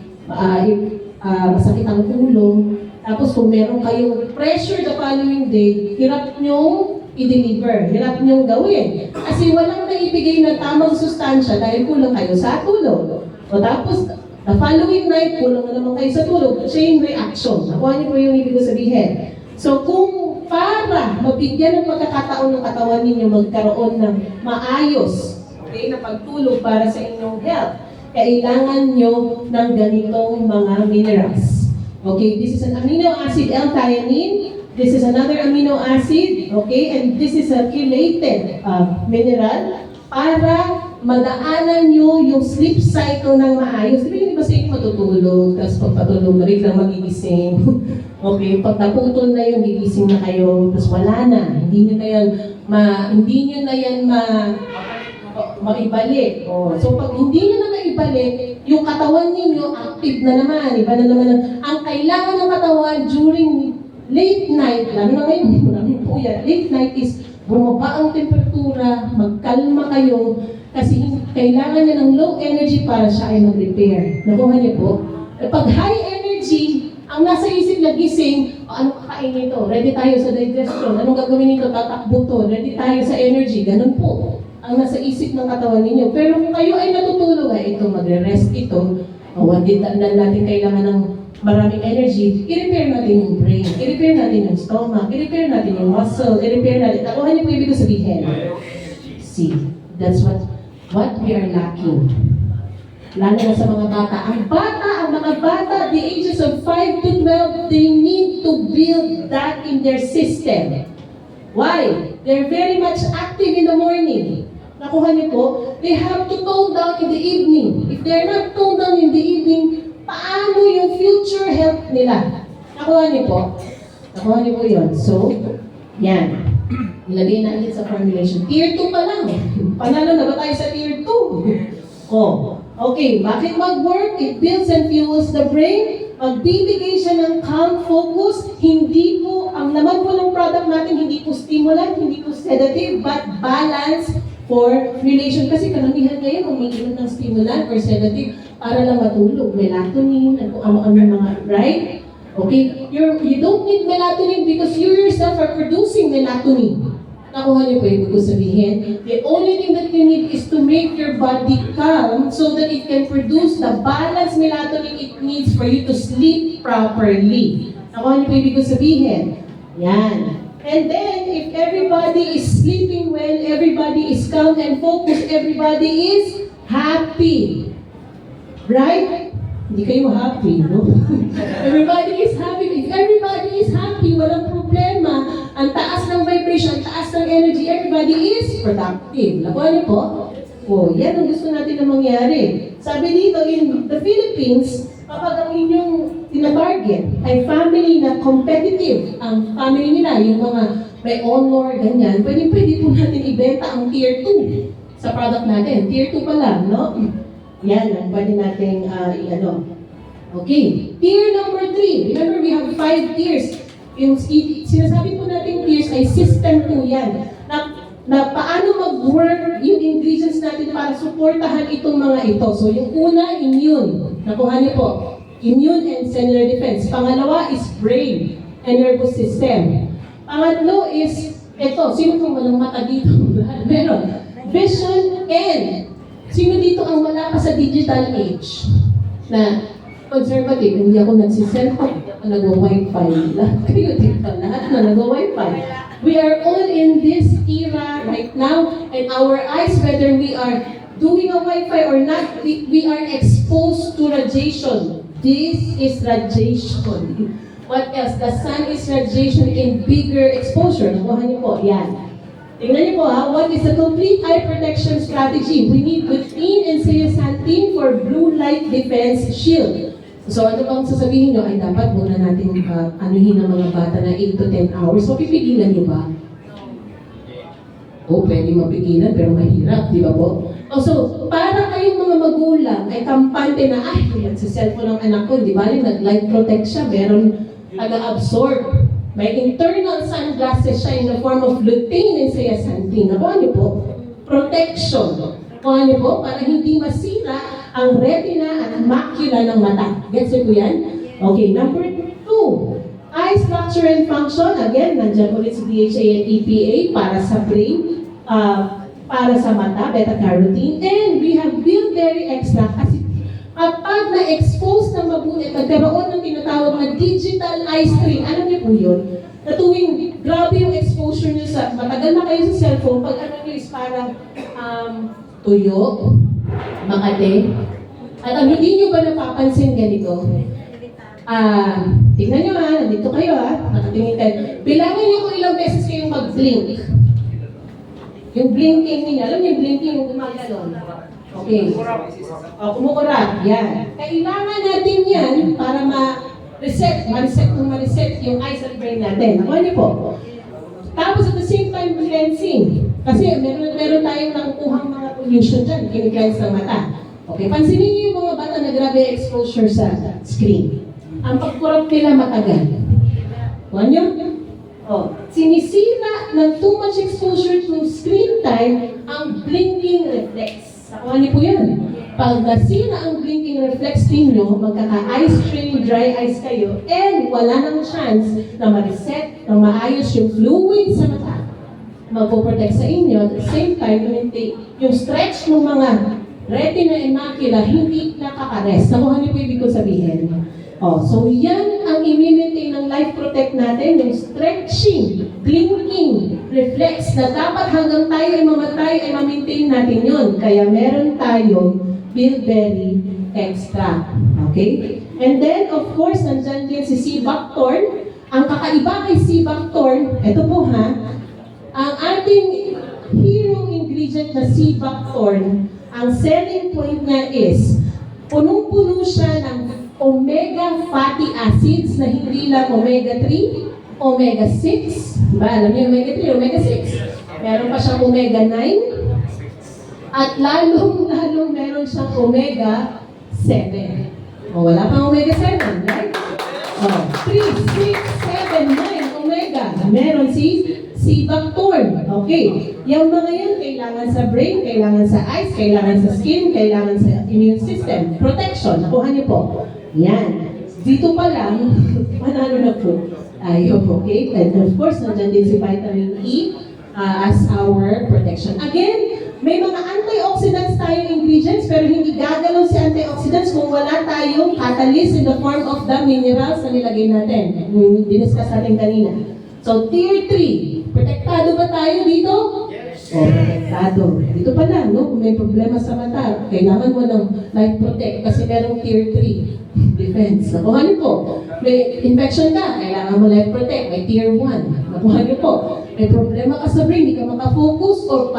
Masakit ang ulo. Tapos kung meron kayong pressure the following day, hirap nyong i-deliver, hirap nyong gawin. Kasi walang naibigay na tamang sustansya dahil kulang kayo sa tulog. O tapos, The following night, kulang na naman kayo sa tulog, chain reaction. Nakuha niyo po yung ibig ko sabihin. So kung para mabigyan ng pagkakataon ng katawan ninyo magkaroon ng maayos, okay, na pagtulog para sa inyong health, kailangan nyo ng ganitong mga minerals. Okay, this is an amino acid L-theanine. This is another amino acid, okay, and this is a chelated mineral para madaanan nyo yung sleep cycle ng maayos. Di ba sa inyo matutulog, tapos pagpatulog na rin lang magigising. Okay, pag naputol na yun, gigising na kayo, tapos wala na. Hindi nyo na yan maibalik. Oh, so pag hindi nyo na maibalik, yung katawan ninyo active na naman. Iba na naman ang kailangan ng katawan during late night, lalo na ngayon, maraming po yan, late night is bumaba ang temperatura, magkalma kayo, kasi kailangan niya ng low energy para siya ay mag-repair. Nakuha niyo po? Pag high energy, ang nasa isip na gising, ano kakainin ito? Ready tayo sa digestion. Anong gagawin nito? Tatakbo to. Ready tayo sa energy. Ganun po ang nasa isip ng katawan ninyo. Pero kung kayo ay natutulog, ay ito, magre-rest ito. Hindi natin kailangan ng maraming energy. I-repair natin yung brain. I-repair natin yung stomach. I-repair natin yung muscle. I-repair natin. Nakuha niyo po ibig ko sabihin. See, that's what we are lacking. Lalo na sa mga bata. Ang mga bata, the ages of 5 to 12, they need to build that in their system. Why? They're very much active in the morning. Nakuha niyo po? They have to tone down in the evening. If they're not toned down in the evening, paano yung future health nila? Nakuha niyo po? Nakuha niyo po yun. So, yan. Nilagay na ulit sa formulation. Tier 2 pa lang. Panalo na ba tayo sa tier 2? Oh, okay. Bakit mag-work? It builds and fuels the brain. Magbibigay siya ng calm focus. Hindi po, ang laman po ng product natin, hindi po stimulant, hindi po sedative, but balance for relation. Kasi karamihan ngayon, umiinom ng stimulant or sedative para lang matulog. Melatonin, at kung ano-ano mga, right? Okay? You don't need melatonin because you yourself are producing melatonin. Nakuha niyo po yung ko sabihin. The only thing that you need is to make your body calm so that it can produce the balanced melatonin it needs for you to sleep properly. Nakuha niyo po yung ko sabihin. Yan. And then, if everybody is sleeping well, everybody is calm and focused, everybody is happy. Right? Hindi kayo happy, no? Everybody is happy. If everybody is happy, walang problema, ang taas ng vibration, ang taas ng energy, everybody is productive. Nakuha niyo po? Oh, yan ang gusto natin na mangyari. Sabi dito, in the Philippines, kapag ang inyong tinatarget ay family na competitive, ang family nila, yung mga may honor, ganyan, pwede po natin ibenta ang tier 2 sa product natin. Tier 2 pa lang, no? Yan ang pwede natin i-ano. Okay. Tier number 3. Remember, we have 5 tiers. Yung sinasabi po natin tiers ay system 2 yan. Na paano mag-work yung ingredients natin para suportahan itong mga ito. So yung una, immune. Nakuha niyo po. Immune and cellular defense. Pangalawa is brain and nervous system. Pangatlo is, ito, sino pong walang mata dito? Meron. Vision and, sino dito ang wala pa sa digital age? Na conservative, hindi ako nagsiselfone, ako nag-wifi. Lahat kayo dito, lahat na nag-wifi. We are all in this era right now, and our eyes, whether we are doing a Wi-Fi or not, we are exposed to radiation. This is radiation. What else? The sun is radiation in bigger exposure. Nakuha niyo po, yan. Tingnan niyo po ha, what is the complete eye protection strategy? We need lutein and zeaxanthin for blue light defense shield. So ano bang sasabihin nyo ay dapat muna natin anuhin ang mga bata na 8 to 10 hours. So pipigilan nyo ba? O, pwede mapigilan pero mahirap, di ba po? O so, para kayong mga magulang ay kampante na, ay, sa cellphone ng anak ko, di ba? Nag-light protect siya, meron nag-absorb. May internal sunglasses siya in the form of lutein and zeaxanthin. Nakuha niyo po? Protection. Nakuha niyo po? Para hindi masira ang retina at macula ng mata. Gets niyo po yan? Okay, number 2. Eye structure and function. Again, nandiyan ulit sa DHA and EPA para sa brain, para sa mata, beta-carotene. And we have bilberry extract kasi Kapag na-expose ng mabuti at nagkaroon ng tinatawag na digital eye strain, alam niyo po yun, na tuwing grabe yung exposure niyo sa, matagal na kayo sa cellphone, pag ano niyo is parang tuyo, makate, at ang hindi niyo ba napapansin ganito? Tingnan niyo nandito kayo nakatingin kayo. Bilangin niyo kung ilang beses kayong mag-blink. Yung blinking niyo, alam niyo yung blinking yung gumaganon. Okay. Kumukurap. Yan. Kailangan natin yan para ma-reset yung eyes and brain natin. Nakuha niyo po. Tapos at the same time, cleansing. Kasi meron tayong nakukuhang mga pollution dyan. Kini-cleanse ng mata. Okay. Pansinin niyo yung mga bata na grabe exposure sa screen. Ang pagkurap nila matagal. Nakuha niyo? Sinisira ng too much exposure to screen time ang blinking reflex. Nakuha niyo po yan. Pag nasira ang blinking reflex ninyo, magkaka-eye strain, dry eyes kayo, and wala nang chance na ma-reset, na maayos yung fluid sa mata. Magpo-protect sa inyo, at the same time, yung stretch ng mga retina and macula, hindi nakaka-rest. Nakuha niyo po ibig ko sabihin. So yan ang i-maintain ng Life Protect natin, yung stretching, blinking, reflex, na dapat hanggang tayo ay mamatay ay ma-maintain natin yun. Kaya meron tayong Bilberry Extra. Okay? And then, of course, nandyan din si C-Bactorn. Ang kakaiba kay C-Bactorn, ito po ang ating hero ingredient na C-Bactorn, ang selling point niya is, punong-puno siya ng omega fatty acids na hindi lang omega 3, omega 6. Alam niyo omega 3, omega 6. Meron pa siyang omega 9. At lalong meron siyang omega 7. Wala pang omega 7, right? 3, 6, 7, 9 omega. Meron si C-Bactorn. Okay. Yung mga yan, kailangan sa brain, kailangan sa eyes, kailangan sa skin, kailangan sa immune system. Protection. Nakuha niyo po. Yan. Dito pa lang, manalo na po tayo, okay? And of course, nandiyan din si vitamin E as our protection. Again, may mga antioxidants tayong ingredients, pero hindi gagalaw si antioxidants kung wala tayong catalyst in the form of the minerals na nilagay natin. Yung diniscuss natin kanina. So, tier 3, protektado ba tayo dito? Protektado. Dito pa lang, no? Kung may problema sa mata, kailangan mo ng Life Protect kasi merong tier 3. Defense. Nakuha niyo po. May infection ka, kailangan mo Life Protect. May tier 1. Nakuha niyo po. May problema ka sa brain, hindi ka makafocus, or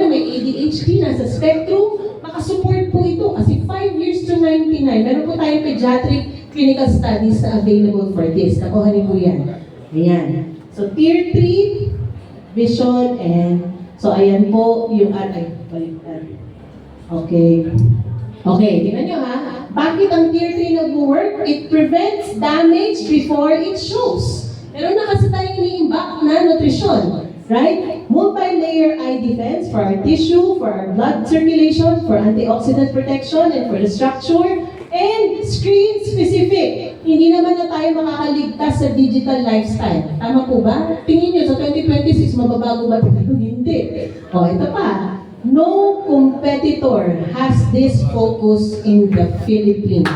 may ADHD na sa spectrum, makasupport po ito. Kasi 5 years to 99, meron po tayong pediatric clinical studies na available for this. Nakuha niyo po yan. Ayan. So, tier 3, vision, and so, ayan po yung baliktad. Okay. Okay, tingnan nyo Bakit ang tier 3 nag-work? It prevents damage before it shows. Meron na kasi tayong ini-imbak na nutrisyon. Right? Multi-layer eye defense for our tissue, for our blood circulation, for antioxidant protection, and for the structure, and screen-specific. Hindi naman na tayo makakaligtas sa digital lifestyle. Tama po ba? Tingin nyo, sa 2026, mababago ba tayo? Hindi. Ito pa. No competitor has this focus in the Philippines.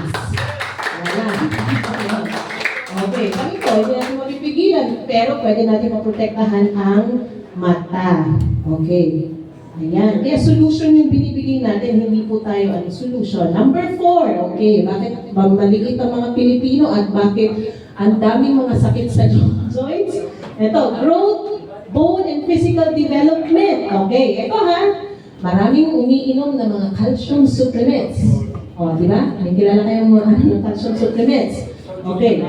Wala. Okay, kami po, hindi natin mapipigilan, pero pwede natin maprotektahan ang mata. Okay. Ayan. Kaya solution yung binibigay natin, hindi po tayo solution. Number 4, okay, bakit maliit ang mga Pilipino at bakit ang daming mga sakit sa joints? Ito, growth, bone, and physical development. Okay, ito maraming umiinom ng mga calcium supplements. Di ba? May kilala kayong mga calcium supplements. Okay.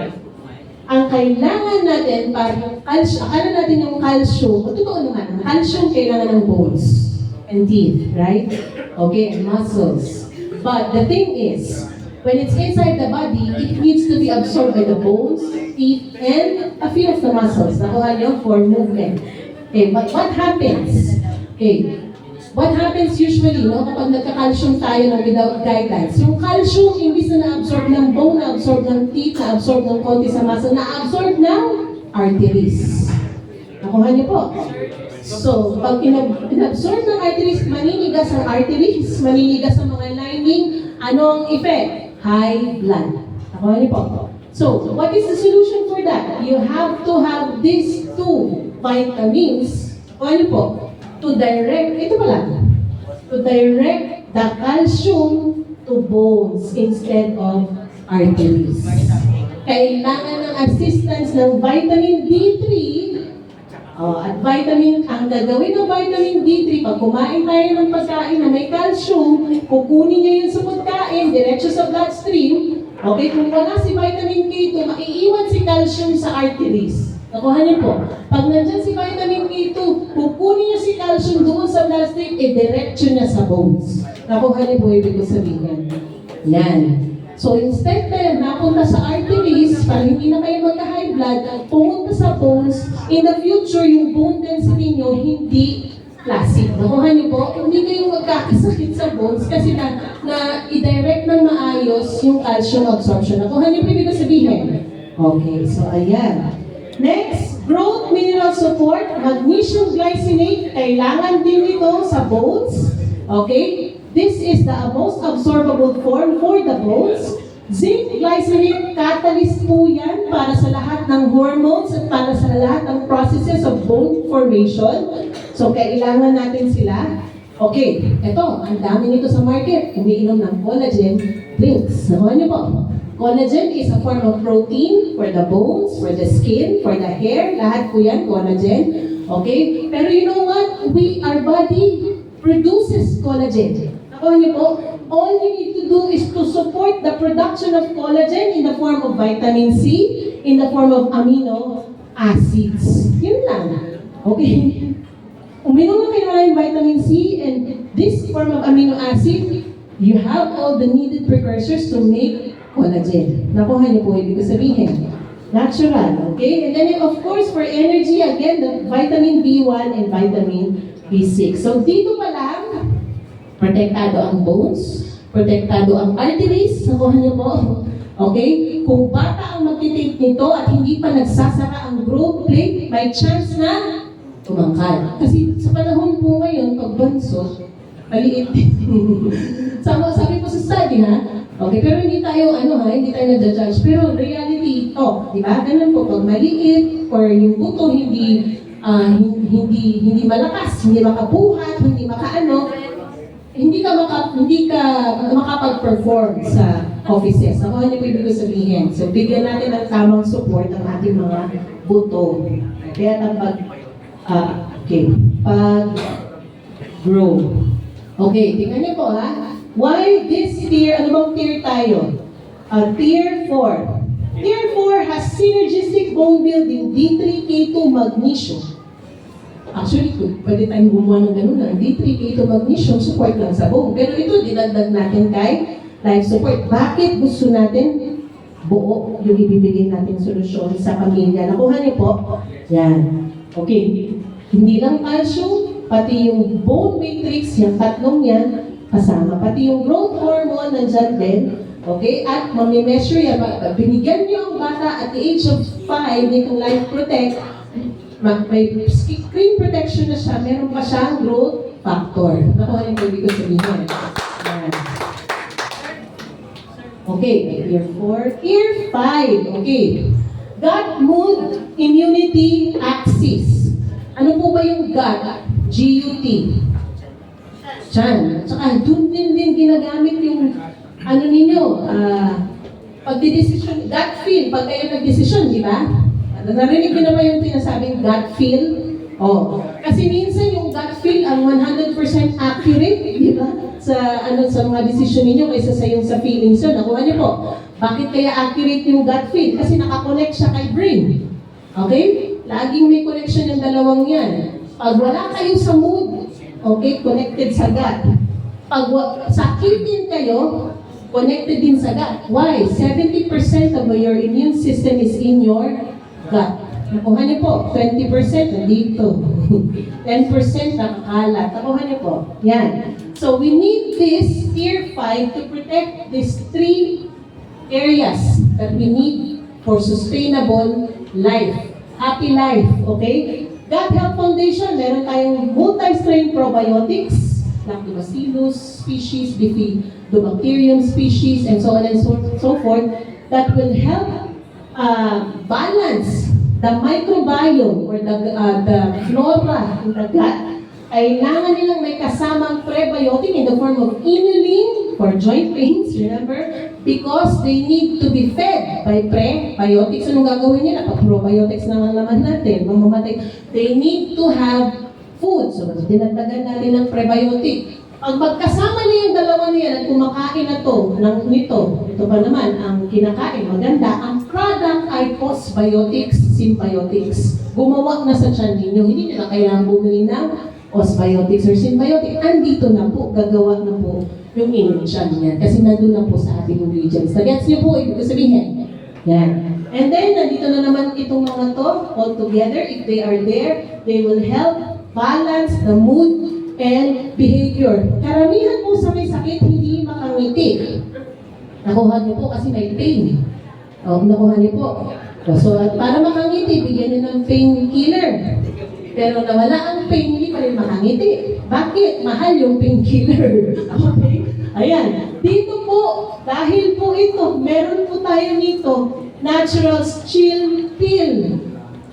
Ang kailangan natin para yung calcium, akala natin yung calcium, totoo naman, ang calcium kailangan ng bones and teeth, right? Okay, and muscles. But the thing is, when it's inside the body, it needs to be absorbed by the bones, teeth, and a few of the muscles. Nakuha niyo for movement. Okay, but what happens? Okay, what happens usually, kapag nagka-calcium tayo na without guidelines? Yung calcium, imbis na na-absorb ng bone, na-absorb ng teeth, na-absorb ng konti sa muscle, na-absorb ng arteries. Nakuha niyo po? So, pag in-absorb ng arteries, maninigas ang arteries, maninigas ang mga lining, Anong effect? High blood. Nakuha niyo po. So, what is the solution for that? You have to have these two vitamins, nakuha niyo po, to direct, ito pala, to direct the calcium to bones instead of arteries. Kailangan ng assistance ng vitamin D3 at vitamin, ang gagawin ng vitamin D3, pag kumain tayo ng pagkain na may calcium, kukunin niya yun sa pagkain, diretso sa bloodstream. Okay, kung wala si vitamin K2, maiiwan si calcium sa arteries. Nakuha niyo po. Pag nandyan si vitamin K2, kukunin niya si calcium doon sa bloodstream, diretso niya sa bones. Nakuha niyo po, ibig ko sabihin. Yan. So instead na napunta sa arteries, para hindi na kayo magka-high blood, pumunta sa bones, in the future, yung bone density nyo hindi classic. Nakuha niyo po, hindi kayo magkakasakit sa bones kasi na i-direct ng maayos yung calcium absorption. Nakuha niyo po ibig sabihin. Okay, so ayan. Next, growth mineral support, magnesium glycinate, kailangan din ito sa bones. Okay? This is the most absorbable form for the bones. Zinc glycinate, catalyst po yan para sa lahat ng hormones at para sa lahat ng processes of bone formation. So, kailangan natin sila. Okay, ito, ang dami nito sa market. Umiinom ng collagen drinks. Nakuha niyo po. Collagen is a form of protein for the bones, for the skin, for the hair. Lahat po yan, collagen. Okay? Pero you know what? Our body produces collagen. Nakuha niyo po? All you need to do is to support the production of collagen in the form of vitamin C, in the form of amino acids. Yun lang. Okay? Uminom na kayo ng vitamin C and this form of amino acid, you have all the needed precursors to make collagen. Nakuha niyo po, ibig sabihin. Natural, okay? And then of course, for energy, again, the vitamin B1 and vitamin B6. So dito pa lang, protektado ang bones, protektado ang arteries, nakuha niyo po. Okay? Kung bata ang magtitake nito at hindi pa nagsasara ang growth plate, may chance na tumangkad. Kasi sa panahon po ngayon, pag bunso, maliit. Sabi po sa study, ha? Okay, pero hindi tayo, hindi tayo nag-judge. Pero reality ito, di ba? Ganun po, pag maliit, or yung buto hindi malakas, hindi makabuhat, hindi hindi ka makapag-perform sa offices. Ako ano po ibig sabihin? So, bigyan natin ng tamang support ang ating mga buto. Kaya pag-grow. Okay, tingnan niyo po ha. Why this tier? Ano bang tier tayo? Tier 4. Tier 4 has synergistic bone building, D3, K2, magnesium. Actually, pwede tayong gumawa ng ganun na D3, K2, magnesium, support lang sa bone. Pero ito, dinagdag natin kay life support. Bakit gusto natin buo yung ibibigay natin solusyon sa pamilya? Nakuha niyo po? Yan. Okay. Hindi lang calcium, pati yung bone matrix, yung tatlong yan, kasama. Pati yung growth hormone nandyan din. Okay? At mami-measure yan. Binigyan niyo ang bata at the age of 5 nitong Life Protect. May screen protection na siya. Meron pa siyang growth factor. Nakuha yung pwede ko sabihin. Yan. Okay. Year 4. Year 5. Okay. Gut, mood, immunity, axis. Ano po ba yung gut? GUT. Chan. Tsaka doon din ginagamit yung pagdidesisyon, gut feel, pag kayo nagdesisyon, di ba? Narinig ko naman yung tinasabing gut feel. Oh. Kasi minsan yung gut feel ang 100% accurate, di ba? Sa mga desisyon ninyo kaysa sa feelings yun. Nakuha niyo po. Bakit kaya accurate yung gut feel? Kasi nakakonect siya kay brain. Okay? Laging may connection yung dalawang yan. Pag wala kayo sa mood, okay, connected sa gut. Pag sakitin kayo, connected din sa gut. Why? 70% of your immune system is in your gut. Nakuha niyo po, 20% nandito. 10% nakakalat. Nakuha niyo po. Yan. So we need this tier 5 to protect these 3 areas that we need for sustainable life. Happy life. Okay? Gut Health Foundation, meron tayong multi-strain probiotics. Lactobacillus species, Bifidobacterium species, and so on and so forth, that will help balance the microbiome or the flora in the gut. Kailangan nilang may kasamang prebiotic in the form of inulin for joint pains, remember? Because they need to be fed by prebiotics. Anong gagawin nila? Pag probiotics naman natin, mamamatay. They need to have food. So, dinagdagan natin ng prebiotic. Pag magkasama niya yung dalawa niya at kumakain na to, ito pa naman, ang kinakain, maganda, ang product ay postbiotics, symbiotics. Gumawa na sa tiyan ninyo. Hindi nila kailangan bumili ng osbiotics or symbiotic. Andito na po, gagawa na po yung inunsyan niya. Kasi nandun na po sa ating ingredients. Nagets niyo po, ibig sabihin. Yan. And then, nandito na naman itong mga to, all together, if they are there, they will help balance the mood and behavior. Karamihan po sa may sakit, hindi makangiti. Nakuha niyo po kasi may pain. Nakuha niyo po. So, para makangiti, bigyan niyo ng painkiller. Pero nawala ang pain, hindi pa rin makangiti. Bakit? Mahal yung painkiller. Okay? Ayan. Dito po, dahil po ito, meron po tayo nito, natural chill pill.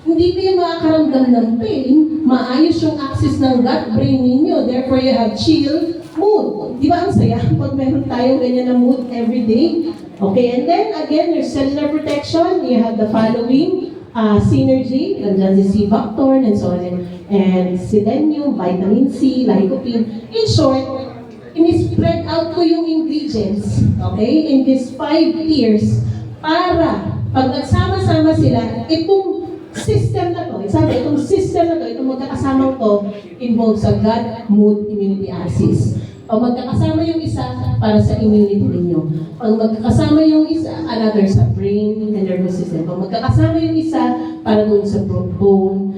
Hindi kayo makakaramdam ng pain, maayos yung access ng gut-brain ninyo. Therefore, you have chill mood. Di ba ang saya pag meron tayo ganyan na mood every day? Okay, and then again, your cellular protection, you have the following synergy, nandiyan si C-Bactor, and so on, and selenium, vitamin C, lycopene. In short, in-spread out ko yung ingredients, okay, in these 5 tiers, para pag nagsama-sama sila, itong system na to, itong system na to, itong magkakasamang to, involves sa gut, mood, immunity axis. Pag magkakasama yung isa, para sa immunity ninyo. Pag magkakasama yung isa, another sa brain and nervous system. Pag magkakasama yung isa, para dun sa bone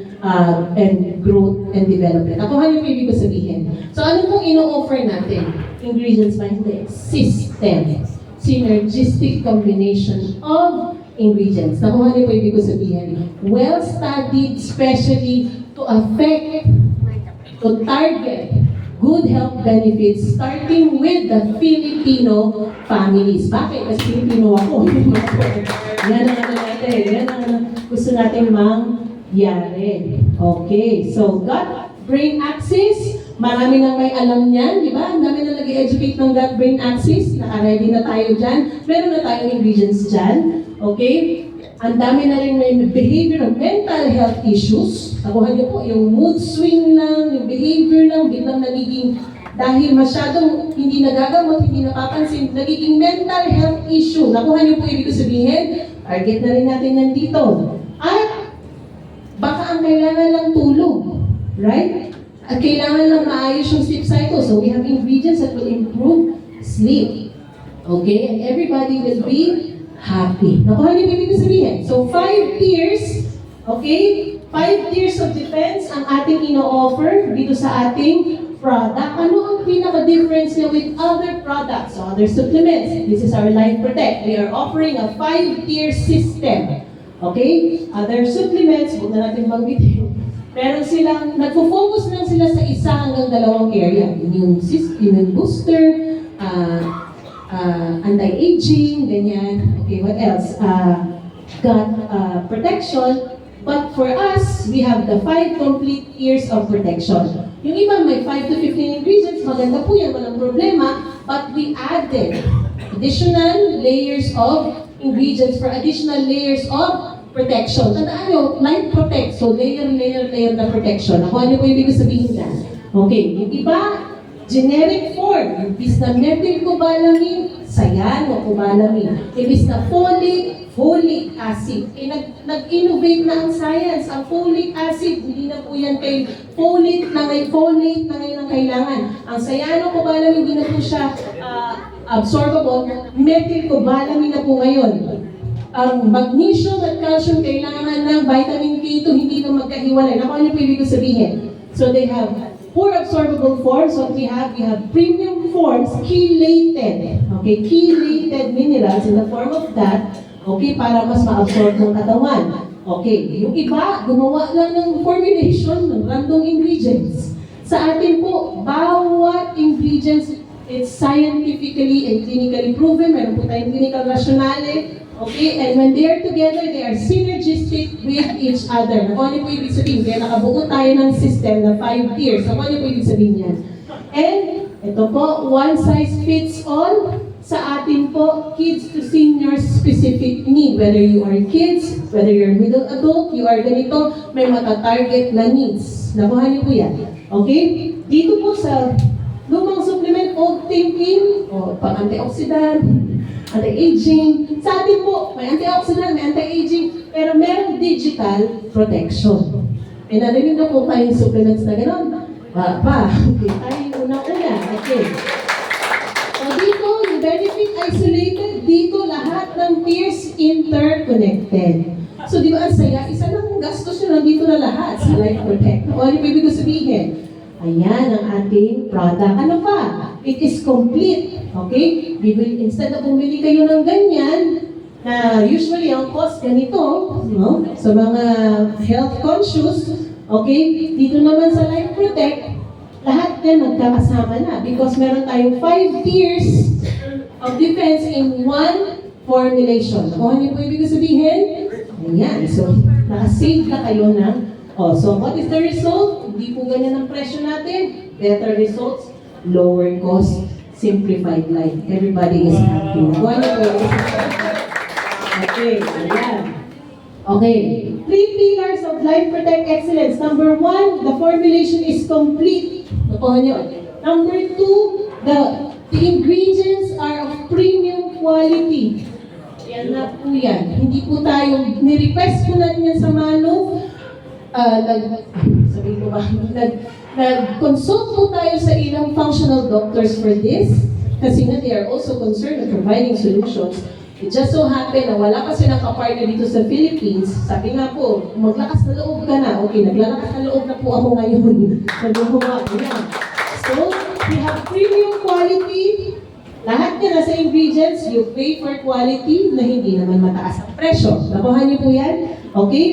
and growth and development. Ako ano yung ibig ko sabihin? So ano pong ino-offer natin? Ingredients ba hindi? System. Synergistic combination of ingredients. Nakuha niyo po ibig ko sabihin. Well-studied, especially to affect, to target good health benefits, starting with the Filipino families. Bakit? Kasi Filipino ako. Yan ang ano natin. Yan ang gusto natin mangyari. Okay. So, gut-brain axis. Marami nang may alam niyan, di ba? Ang dami na nag-educate ng gut-brain axis. Naka-ready na tayo dyan. Meron na tayong ingredients dyan. Okay? Ang dami na rin may behavioral, mental health issues. Nakuha niyo po, yung mood swing lang, yung behavior lang, biglang nagiging, dahil masyadong hindi nagagamot, hindi napapansin, nagiging mental health issue. Nakuha niyo po ibig sabihin, target na rin natin yan dito. At baka ang kailangan lang tulog, right? At kailangan lang maayos yung sleep cycle. So we have ingredients that will improve sleep. Okay? And everybody will be happy. Nakuha niyo ibig sabihin. So 5 tiers, okay? 5 tiers of defense ang ating ino-offer dito sa ating product. Ano ang pinaka-difference niya with other products, other supplements? This is our Life Protect. We are offering a 5-tier system. Okay? Other supplements, huwag na natin banggitin. Pero silang, nagfo-focus lang sila sa isa hanggang 2 area. Immune booster, anti-aging, ganyan. Okay, what else? Gut protection. But for us, we have the 5 complete tiers of protection. Yung iba may 5 to 15 ingredients, maganda po yan, walang problema. But we added additional layers of ingredients for additional layers of protection. Tandaan nyo, Life Protect. So layer na protection. Ako ano po ibig sabihin na? Okay, yung iba, generic form, imbis na methylcobalamin, cyanocobalamin. Imbis na folic acid. Nag-innovate na ang science. Ang folic acid, hindi na po yan kay folate na ngayon ang kailangan. Ang cyanocobalamin, hindi na po siya absorbable. Methylcobalamin na po ngayon. Ang magnesium at calcium, kailangan ng vitamin K2, hindi na magkahiwalay. Naku, ano po ibig sabihin? So they have poor absorbable forms. What we have premium forms, chelated. Okay, chelated minerals in the form of that. Okay, para mas ma-absorb ng katawan. Okay, yung iba, gumawa lang ng formulation ng random ingredients. Sa atin po, bawat ingredients, it's scientifically and clinically proven. Meron po tayong clinical rationale. Okay? And when they are together, they are synergistic with each other. Ano po ibig sabihin? Kaya nakabuo tayo ng system na 5 tiers. Ano po ibig sabihin yan? And ito po, one size fits all sa atin po, kids to seniors specific need. Whether you are kids, whether you're middle adult, you are ganito, may matatarget na needs. Nakuha niyo po yan. Okay? Dito po sa lumang supplement, old thinking, o pang-antioxidant, anti-aging. Sa atin po, may antioxidant, may anti-aging, pero merong digital protection. May narinig na po tayong supplements na gano'n. Okay, tayo yung una-una. Okay. So dito, yung benefit isolated, dito lahat ng tiers interconnected. So di ba ang saya? Isa lang gastos nyo nandito na lahat sa Life Protect. O ano pa ibig ko sabihin? Ayan ang ating product. Ano pa? It is complete. Okay? Instead na bumili kayo ng ganyan, na usually ang cost ganito, no? Sa mga health conscious, okay? Dito naman sa Life Protect, lahat yan nagkakasama na because meron tayong 5 tiers of defense in one formulation. O ano po ibig sabihin? Ayan. So, nakasave na kayo ng so what is the result? Hindi po ganyan ang presyo natin. Better results, lower cost, simplified life. Everybody is happy. Ano po? Okay, ayan. Okay. 3 pillars of Life Protect Excellence. Number 1, the formulation is complete. Nakuha nyo. Number 2, the ingredients are of premium quality. Yan na po yan. Hindi po tayo, ni-request ko na yan sa Mano. Sabihin ko ba, nag-consult po tayo sa ilang functional doctors for this kasi nga they are also concerned with providing solutions. It just so happened na wala kasi ng kapartner dito sa Philippines. Sabi nga po, maglakas na loob ka na. Okay, naglalakas na loob na po ako ngayon. Nagbubuha ko yan. So, we have premium quality. Lahat na nasa ingredients, you pay for quality na hindi naman mataas ang presyo. Nakuha niyo po yan? Okay?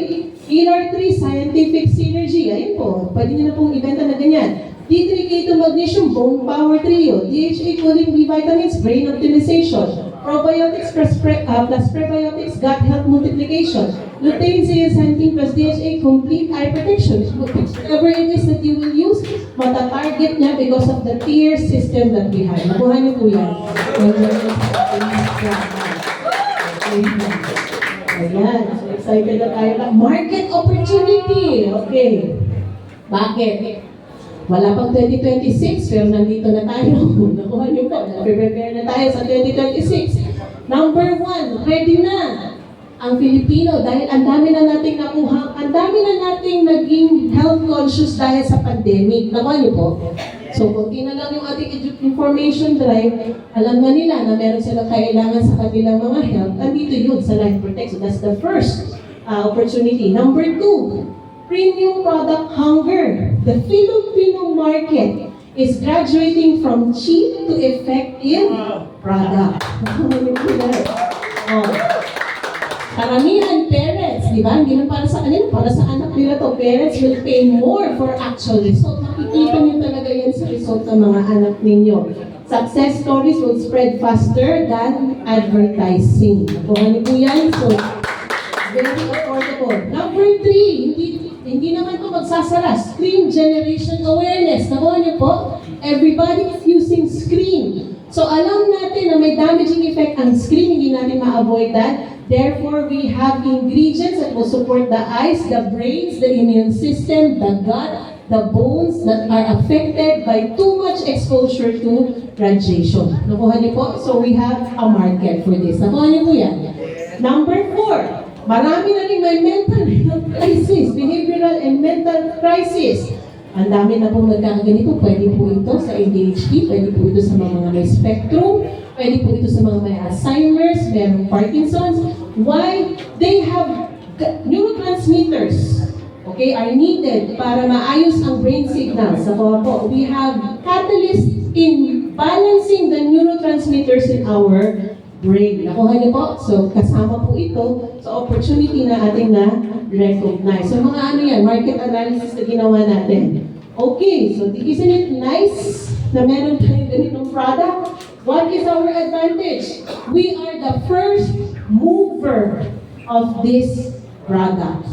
Pillar 3, scientific synergy. Ayun po, pwede niyo na pong ibenta na ganyan. D3, K2 magnesium, bone power trio. DHA, choline, B vitamins, brain optimization. Probiotics plus prebiotics, gut health multiplication. Lutein, zeaxanthin plus DHA, complete eye protection. Whatever it is that you will use, mata-target niya because of the tier system that we have. Nakuha niyo po yan. Ayan, so excited na tayo na. Market opportunity! Okay. Bakit? Wala pang 2026, pero nandito na tayo. Nakuha niyo po, prepare na tayo sa 2026. Number 1, ready na ang Filipino dahil ang dami na nating nakuha, ang dami na nating naging health conscious dahil sa pandemic. Nakuha niyo po? So, kunti na lang yung ating information drive, alam na nila na meron silang kailangan sa kanilang mga health, andito yun sa Life Protect. So, that's the first opportunity. Number 2, premium product hunger. The Filipino market is graduating from cheap to effective product. Karamihan parents, di ba? Hindi na para sa kanila, para sa anak nila to. Parents will pay more for actual result. Makikita niyo talaga yan sa result ng mga anak ninyo. Success stories will spread faster than advertising. Kuha niyo po yan. So, very affordable. Number 3, hindi naman ito magsasara. Screen generation awareness. Nakuha niyo po? Everybody is using screen. So, alam natin na may damaging effect ang screen. Hindi natin ma-avoid that. Therefore, we have ingredients that will support the eyes, the brains, the immune system, the gut, the bones that are affected by too much exposure to radiation. Nakuha niyo po? So, we have a market for this. Nakuha niyo po yan. Number 4, marami na rin may mental health crisis, behavioral and mental crisis. Ang dami na pong nagkakaganito. Pwede po ito sa ADHD, pwede po ito sa mga may spectrum, pwede po ito sa mga may Alzheimer's, merong Parkinson's. Why? They have neurotransmitters, okay, are needed para maayos ang brain signals. Ako po, we have catalysts in balancing the neurotransmitters in our brain. Nakuha niyo po? So, kasama po ito sa opportunity na ating na-recognize. So, mga ano yan, market analysis na ginawa natin. Okay, so isn't it nice na meron tayong ganitong product? What is our advantage? We are the first mover of this product.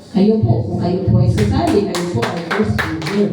Kayo po, kung kayo po ay sasali, kayo po ay first mover.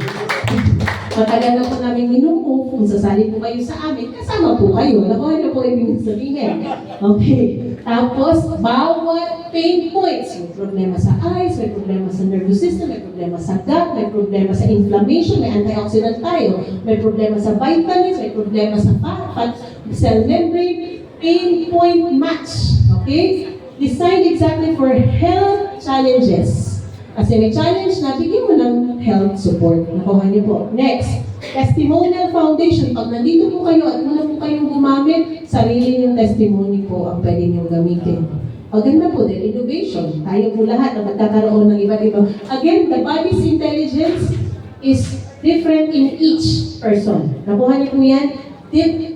Matagal na po namin minumove, kung sasali po kayo sa amin, kasama po kayo. Nakuha niyo po ibig sabihin. Okay. Tapos, bawat pain points. May problema sa eyes, may problema sa nervous system, may problema sa gut, may problema sa inflammation, may antioxidant tayo, may problema sa vitamins, may problema sa fat cell membrane, pain point match. Okay? Designed exactly for health challenges. Kasi may challenge na, bigyan mo ng health support. Nakuha niyo po. Next, testimonial foundation. Pag nandito po kayo at muna po kayong gumamit, sarili yung testimony po ang pwede niyong gamitin. Maganda po din, innovation. Tayo po lahat na magkakaroon ng iba't ibang. Again, the body's intelligence is different in each person. Nakuha niyo po yan?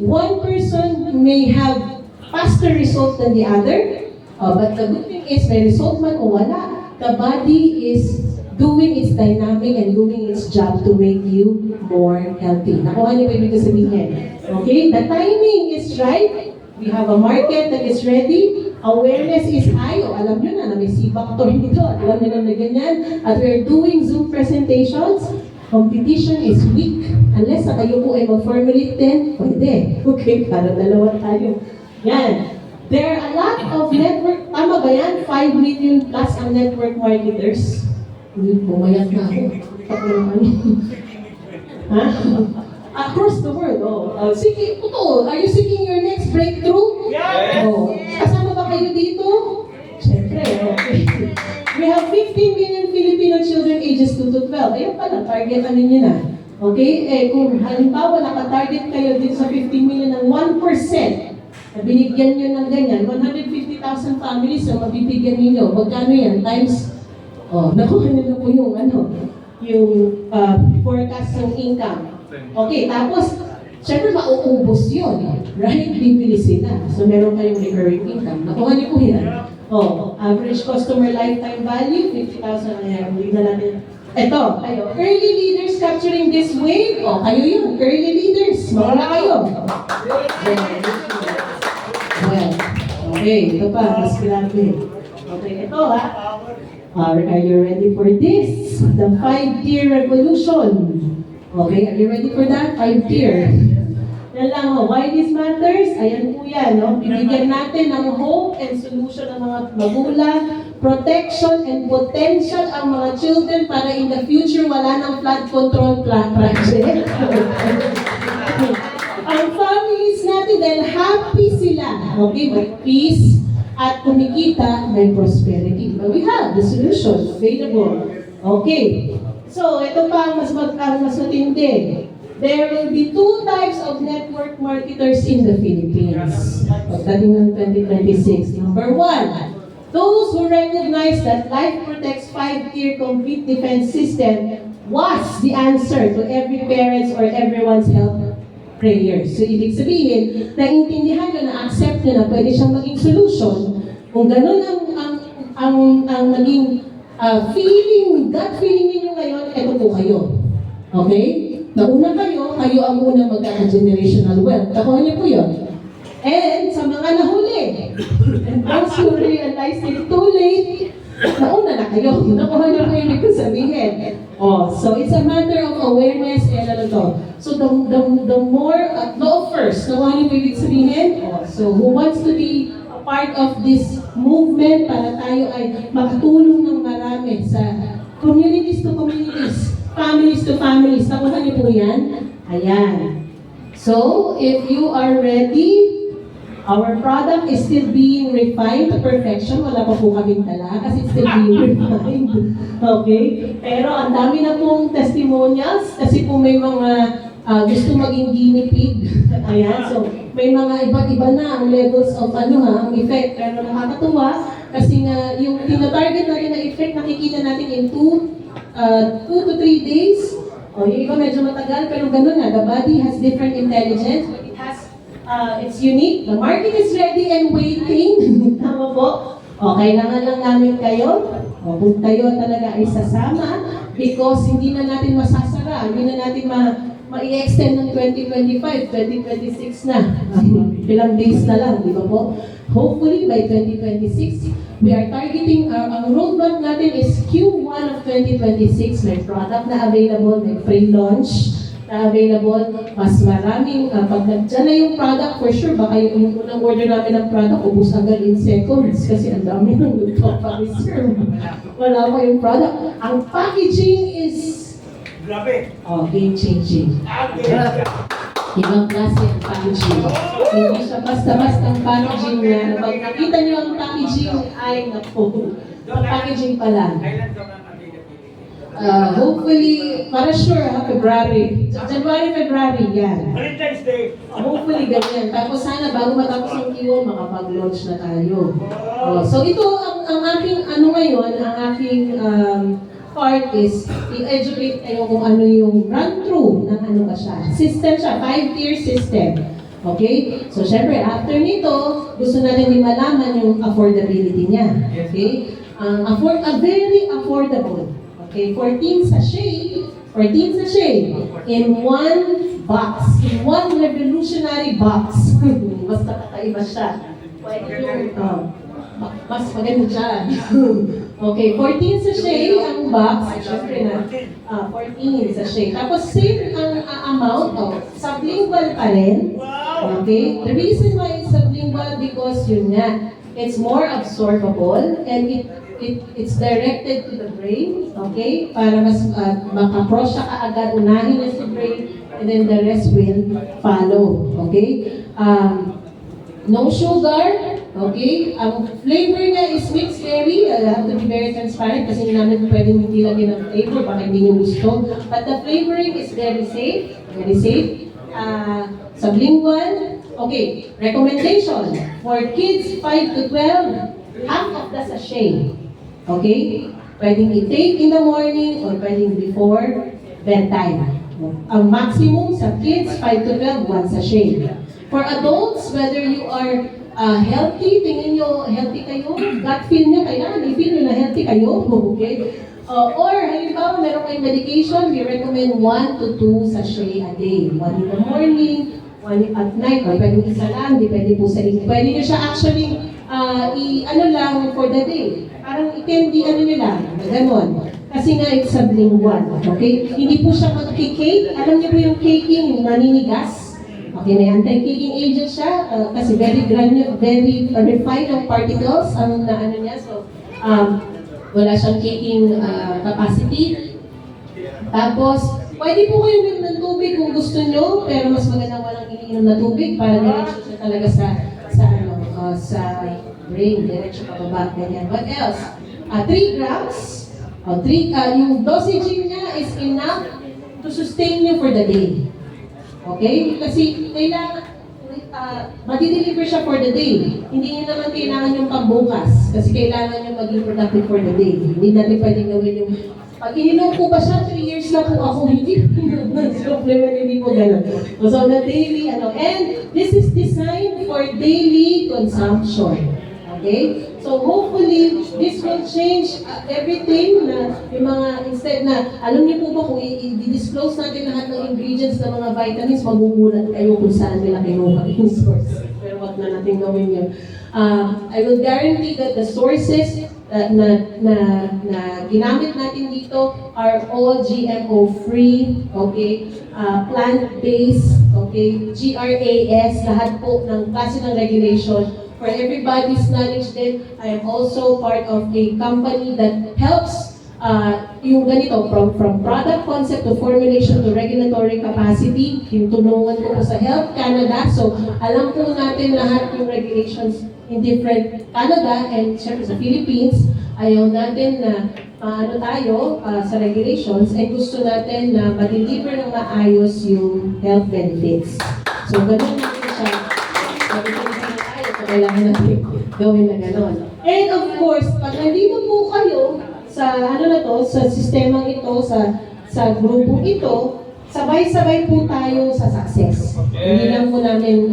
One person may have faster result than the other, but the good thing is, may result man o wala, the body is doing its dynamic and doing its job to make you more healthy. Nakuha niyo pa ibig sabihin. Okay? The timing is right. We have a market that is ready. Awareness is high. O, alam niyo na may C-factor nito. Alam niyo na ganyan. At we're doing Zoom presentations. Competition is weak. Unless na kayo po ay mag-formulate din, pwede. Okay? Para dalawa tayo. Yan. There are a lot of network, tama ba yan? 5 million plus ang network marketers. Hindi, pumayat na ako. Ha? Across the world, oh. Seeking, totoo, are you seeking your next breakthrough? Yes! Oh. Kasama ba kayo dito? Siyempre, okay. We have 15 million Filipino children ages 2 to 12. Ayun pala, target ano nyo na. Okay? Kung halimbawa nakatarget kayo dito sa 15 million ng 1%, na binigyan nyo ng ganyan, 150,000 families na mabibigyan ninyo. Magkano yan? Times, nakuha nyo na po yung forecast ng income. Okay, tapos, syempre mauubos yun. Right? Bibili sila. So, meron kayong recurring income. Nakuha nyo po yan. Average customer lifetime value, 50,000 na yan. Hindi na natin. Ito, kayo. Early leaders capturing this wave. Kayo yun. Early leaders. Mga na kayo. Well, okay, ito pa, mas grabe. Okay, ito ha. Are you ready for this? The 5-tier revolution. Okay, are you ready for that? 5-tier. Yan lang, why this matters? Ayan po yan, no? Bibigyan natin ng hope and solution ng mga magulang, protection and potential ang mga children para in the future wala ng flood control project. Ang families natin dahil happy sila. Okay, may peace at kumikita, may prosperity. But we have the solution available. Okay. So, ito pa ang mas matindi. There will be 2 types of network marketers in the Philippines. Pagdating ng 2026. Number 1, those who recognize that Life Protect's 5-tier complete defense system was the answer to every parent's or everyone's health prayers. So, ibig sabihin, naintindihan nyo, na-accept nyo na pwede siyang maging solution. Kung ganun ang naging gut feeling ninyo ngayon, ito po kayo. Okay? Nauna kayo ang unang magkaka-generational wealth. Nakuha niyo po yun. And sa mga nahuli, and once you realize it's too late, nauna na kayo. Nakuha niyo po yung ibig sabihin. So it's a matter of awareness and ano to. So the more, law first, nakuha niyo po ibig sabihin. So who wants to be a part of this movement para tayo ay makatulong ng marami sa communities to communities, families to families. Nakuha niyo po yan? Ayan. So, if you are ready, our product is still being refined to perfection. Wala pa po kaming tala kasi it's still being refined. Okay? Pero ang dami na pong testimonials kasi po may mga gusto maging guinea pig. Ayan. So, may mga iba't iba na ang levels of ang effect. Pero nakakatuwa kasi nga yung tinatarget natin na effect nakikita natin in 2 to 3 days. Yung iba medyo matagal pero ganun nga. The body has different intelligence. It has it's unique. The market is ready and waiting. Tama po? Kailangan lang namin kayo. Kung kayo talaga ay sasama, because hindi na natin masasara, hindi na natin ma-i-extend ng 2025, 2026 na. Ilang days na lang, di ba po? Hopefully, by 2026, we are targeting, ang roadmap natin is Q1 of 2026, may product na available, may free launch na available, mas maraming, pag nandyan na yung product, for sure, baka yung unang order namin ng product, ubus agad in seconds, kasi ang dami ng nagpa-reserve. Wala pa yung product. Ang packaging is, Grabe. game changing. Ibang klase ang packaging. Hindi siya basta-basta ang packaging na pag nakita niyo ang packaging ay naku. Ang packaging pa lang. Kailan ka ba natin? Hopefully, para sure February. January, February, yan. Valentine's Day. Hopefully ganyan. Tapos sana bago matapos ang Q1, makapag-launch na tayo. So ito, ang aking ano ngayon, ang aking part is i-educate kayo kung ano yung run-through ng ano ba siya. System siya, 5-tier system. Okay? So syempre, after nito, gusto natin din malaman yung affordability niya. Okay? Very affordable. Okay, 14 sachet in one box, in one revolutionary box. Basta kakaiba siya. Pwede yung, mas maganda dyan. Okay, 14 sachet ang box. Siyempre na, 14 sachet. Tapos same ang amount, sublingual pa rin. Okay, the reason why it's sublingual because yun nga, it's more absorbable and it's directed to the brain, okay? Para mas makapross siya kaagad, unahin na si brain, and then the rest will follow, okay? No sugar, okay? Ang flavor niya is mixed berry. I have to be very transparent kasi hindi namin pwedeng hindi lagyan ng flavor, baka hindi niyo gusto. But the flavoring is very safe, very safe. Sublingual, okay. Recommendation for kids 5 to 12, half of the sachet. Okay? Pwedeng i-take in the morning or pwedeng before bedtime. Ang maximum sa kids, 5 to 12, one sachet. For adults, whether you are healthy, tingin nyo healthy kayo, gut feel nyo, kailangan i-feel nyo na healthy kayo, okay? Or, halimbawa, meron kayong medication, we recommend 1 to 2 sachet a day. 1 in the morning, 1 at night, or pwedeng isa lang, depende po sa inyo. Pwede nyo siya actually, ano lang for the day. Parang i-candy, ano nyo lang, gano'n. Kasi nga, it's sublingual, okay? Hindi po siya mag-cake. Alam niyo po yung caking, yung naninigas. Okay, may anti-caking agent siya, kasi very refined ng particles, ang na ano niya. So, wala siyang caking capacity. Tapos, pwede po kayo uminom ng tubig kung gusto nyo, pero mas maganda walang iniinom na tubig para diretso siya talaga sa brain, diretso pababa, ganyan. What else? 3 grams. Yung dosaging niya is enough to sustain you for the day. Okay? Kasi kailangan, madi-deliver siya for the day. Hindi niyo naman kailangan yung pambukas. Kasi kailangan yung maging productive for the day. Hindi natin pwedeng gawin yung, pag ininom ko ba siya, 3 years na po ako, hindi supplement, hindi po gano'n. So, the daily, and this is designed for daily consumption. Okay? So hopefully, this will change everything na yung mga, instead na, alam niyo po ba kung i-disclose natin lahat ng ingredients ng mga vitamins, magugulat kayo kung saan nila kinuha yung source. Pero wag na natin gawin yun. I will guarantee that the sources na ginamit natin dito are all GMO-free, okay? Plant-based, okay? GRAS, lahat po ng klase ng regulation. For everybody's knowledge din, I am also part of a company that helps yung ganito, from product concept to formulation to regulatory capacity. Yung tulungan ko sa Health Canada. So, alam po natin lahat yung regulations in different Canada and syempre sa Philippines. Ayaw natin na tayo sa regulations and gusto natin na ma-deliver ng maayos yung health benefits. So, ganun natin siya. Kailangan natin gawin na gano'n. And of course, pag nandito po kayo sa sa sistemang ito, sa grupong ito, sabay-sabay po tayo sa success. Hindi lang po namin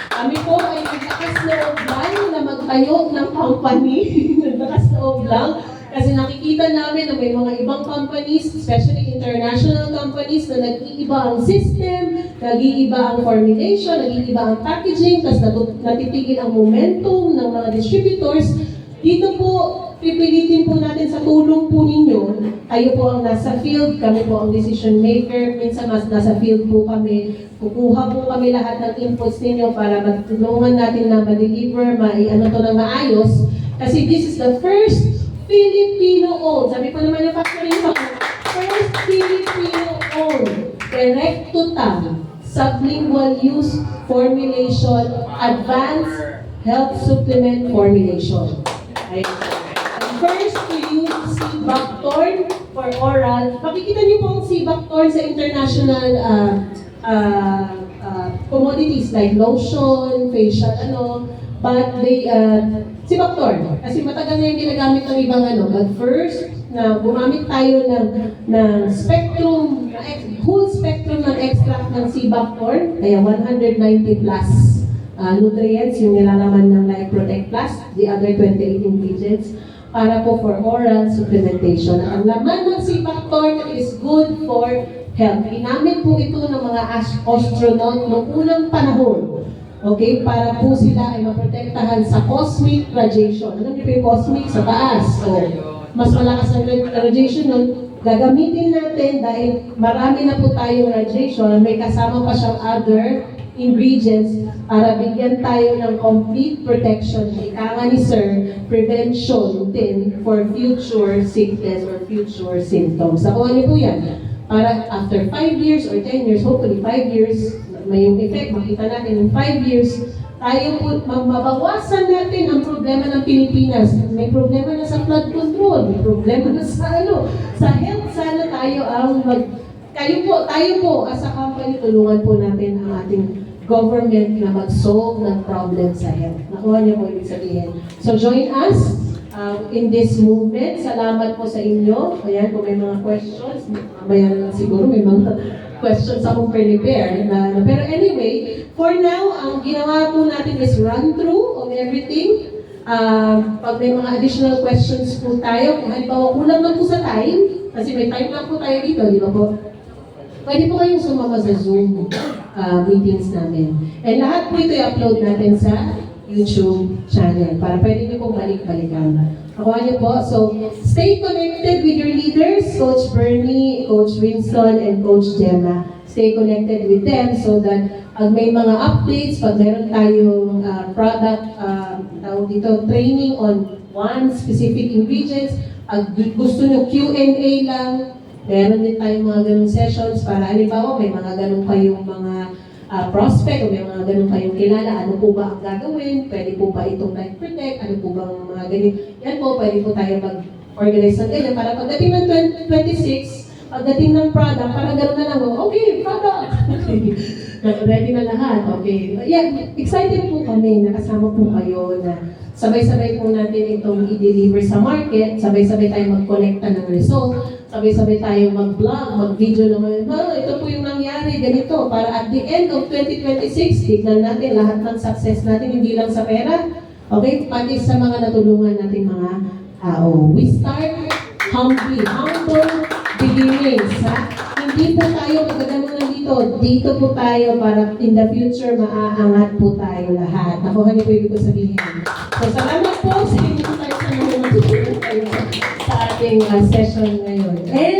Kami po ay naglakas loob lang na magtayo ng company. Naglakas loob lang Kasi nakikita namin na may mga ibang companies, especially international companies, na nag-iiba ang system, nag-iiba ang formulation, nag-iiba ang packaging, tapos natitigil ang momentum ng mga distributors. Dito po, pipilitin po natin sa tulong po ninyo. Kayo po ang nasa field, kami po ang decision maker. Minsan mas nasa field po kami. Kukuha po kami lahat ng inputs ninyo para matulungan natin na ma-deliver, ano to na maayos. Kasi this is the first Filipino-owned, sabi pa naman yung factory mo, first Filipino-owned, direct-to-tongue, sublingual use formulation, advanced health supplement formulation. Okay. First to use Cibactorn for oral. Makikita niyo po ang Cibactorn sa international commodities like lotion, facial, but they, Cibactorn, kasi matagal na yung ginagamit ng ibang but first, na gumamit tayo ng spectrum, whole spectrum ng extract ng Cibactorn, kaya 190 plus nutrients, yung nilalaman ng Life Protect Plus, the other 28 ingredients, para po for oral supplementation. Ang laman ng Cibactorn is good for health. Ginamit po ito ng mga astronaut noong unang panahon. Okay, para po sila ay maprotektahan sa cosmic radiation. Alam niyo po yung cosmic sa taas. So, mas malakas ang radiation nun. Gagamitin natin dahil marami na po tayong radiation. May kasama pa siyang other ingredients para bigyan tayo ng complete protection. Ika nga ni Sir, prevention din for future sickness or future symptoms. Nakuha niyo po yan. Para after 5 years or 10 years, hopefully 5 years, may yung effect, makita natin in 5 years, tayo po, mabawasan natin ang problema ng Pilipinas. May problema na sa flood control, may problema na sa health. Sana tayo ang tayo po, as a company, tulungan po natin ang ating government na mag-solve ng problem sa health. Nakuha niyo po ibig sabihin. So join us in this movement. Salamat po sa inyo. Ayan, kung may mga questions, mamaya na lang siguro may mga questions akong prepare. Pero anyway, for now, ang ginawa po natin is run through of everything. Pag may mga additional questions po tayo, kung halimbawa kulang lang po sa time, kasi may time lang po tayo dito, di ba po? Pwede po kayong sumama sa Zoom meetings namin. And lahat po ito i-upload natin sa YouTube channel para pwede niyo pong balik-balikan. Nakuha niyo po. So, stay connected with your leaders, Coach Bernie, Coach Winston, and Coach Gemma. Stay connected with them so that pag may mga updates, pag meron tayong product, training on one specific ingredients, pag gusto nyo Q&A lang, meron din tayong mga ganung sessions para halimbawa may mga ganung kayong mga prospect o may mga ganun kayong kilala, ano po ba ang gagawin, pwede po ba itong Life Protect, ano po bang mga ganyan. Yan po, pwede po tayo mag-organize ng ganyan para pagdating ng 2026, pagdating ng product, para gano'n na lang, okay, product! Ready na lahat, okay. Yeah, excited po kami, nakasama po kayo na sabay-sabay po natin itong i-deliver sa market, sabay-sabay tayo mag-connecta ng result, sabay-sabay tayo mag-vlog, mag-video naman, ito po yung nangyari, ganito, para at the end of 2026, tignan natin lahat ng success natin, hindi lang sa pera, okay, pati sa mga natulungan nating mga tao. We start humble beginnings, ha? Hindi po tayo magaganon lang dito po tayo para in the future maaangat po tayo lahat. Nakuha niyo po ibig ko sabihin. So, salamat po sa inyo tayo sa mga matutulong kayo sa ating session ngayon. And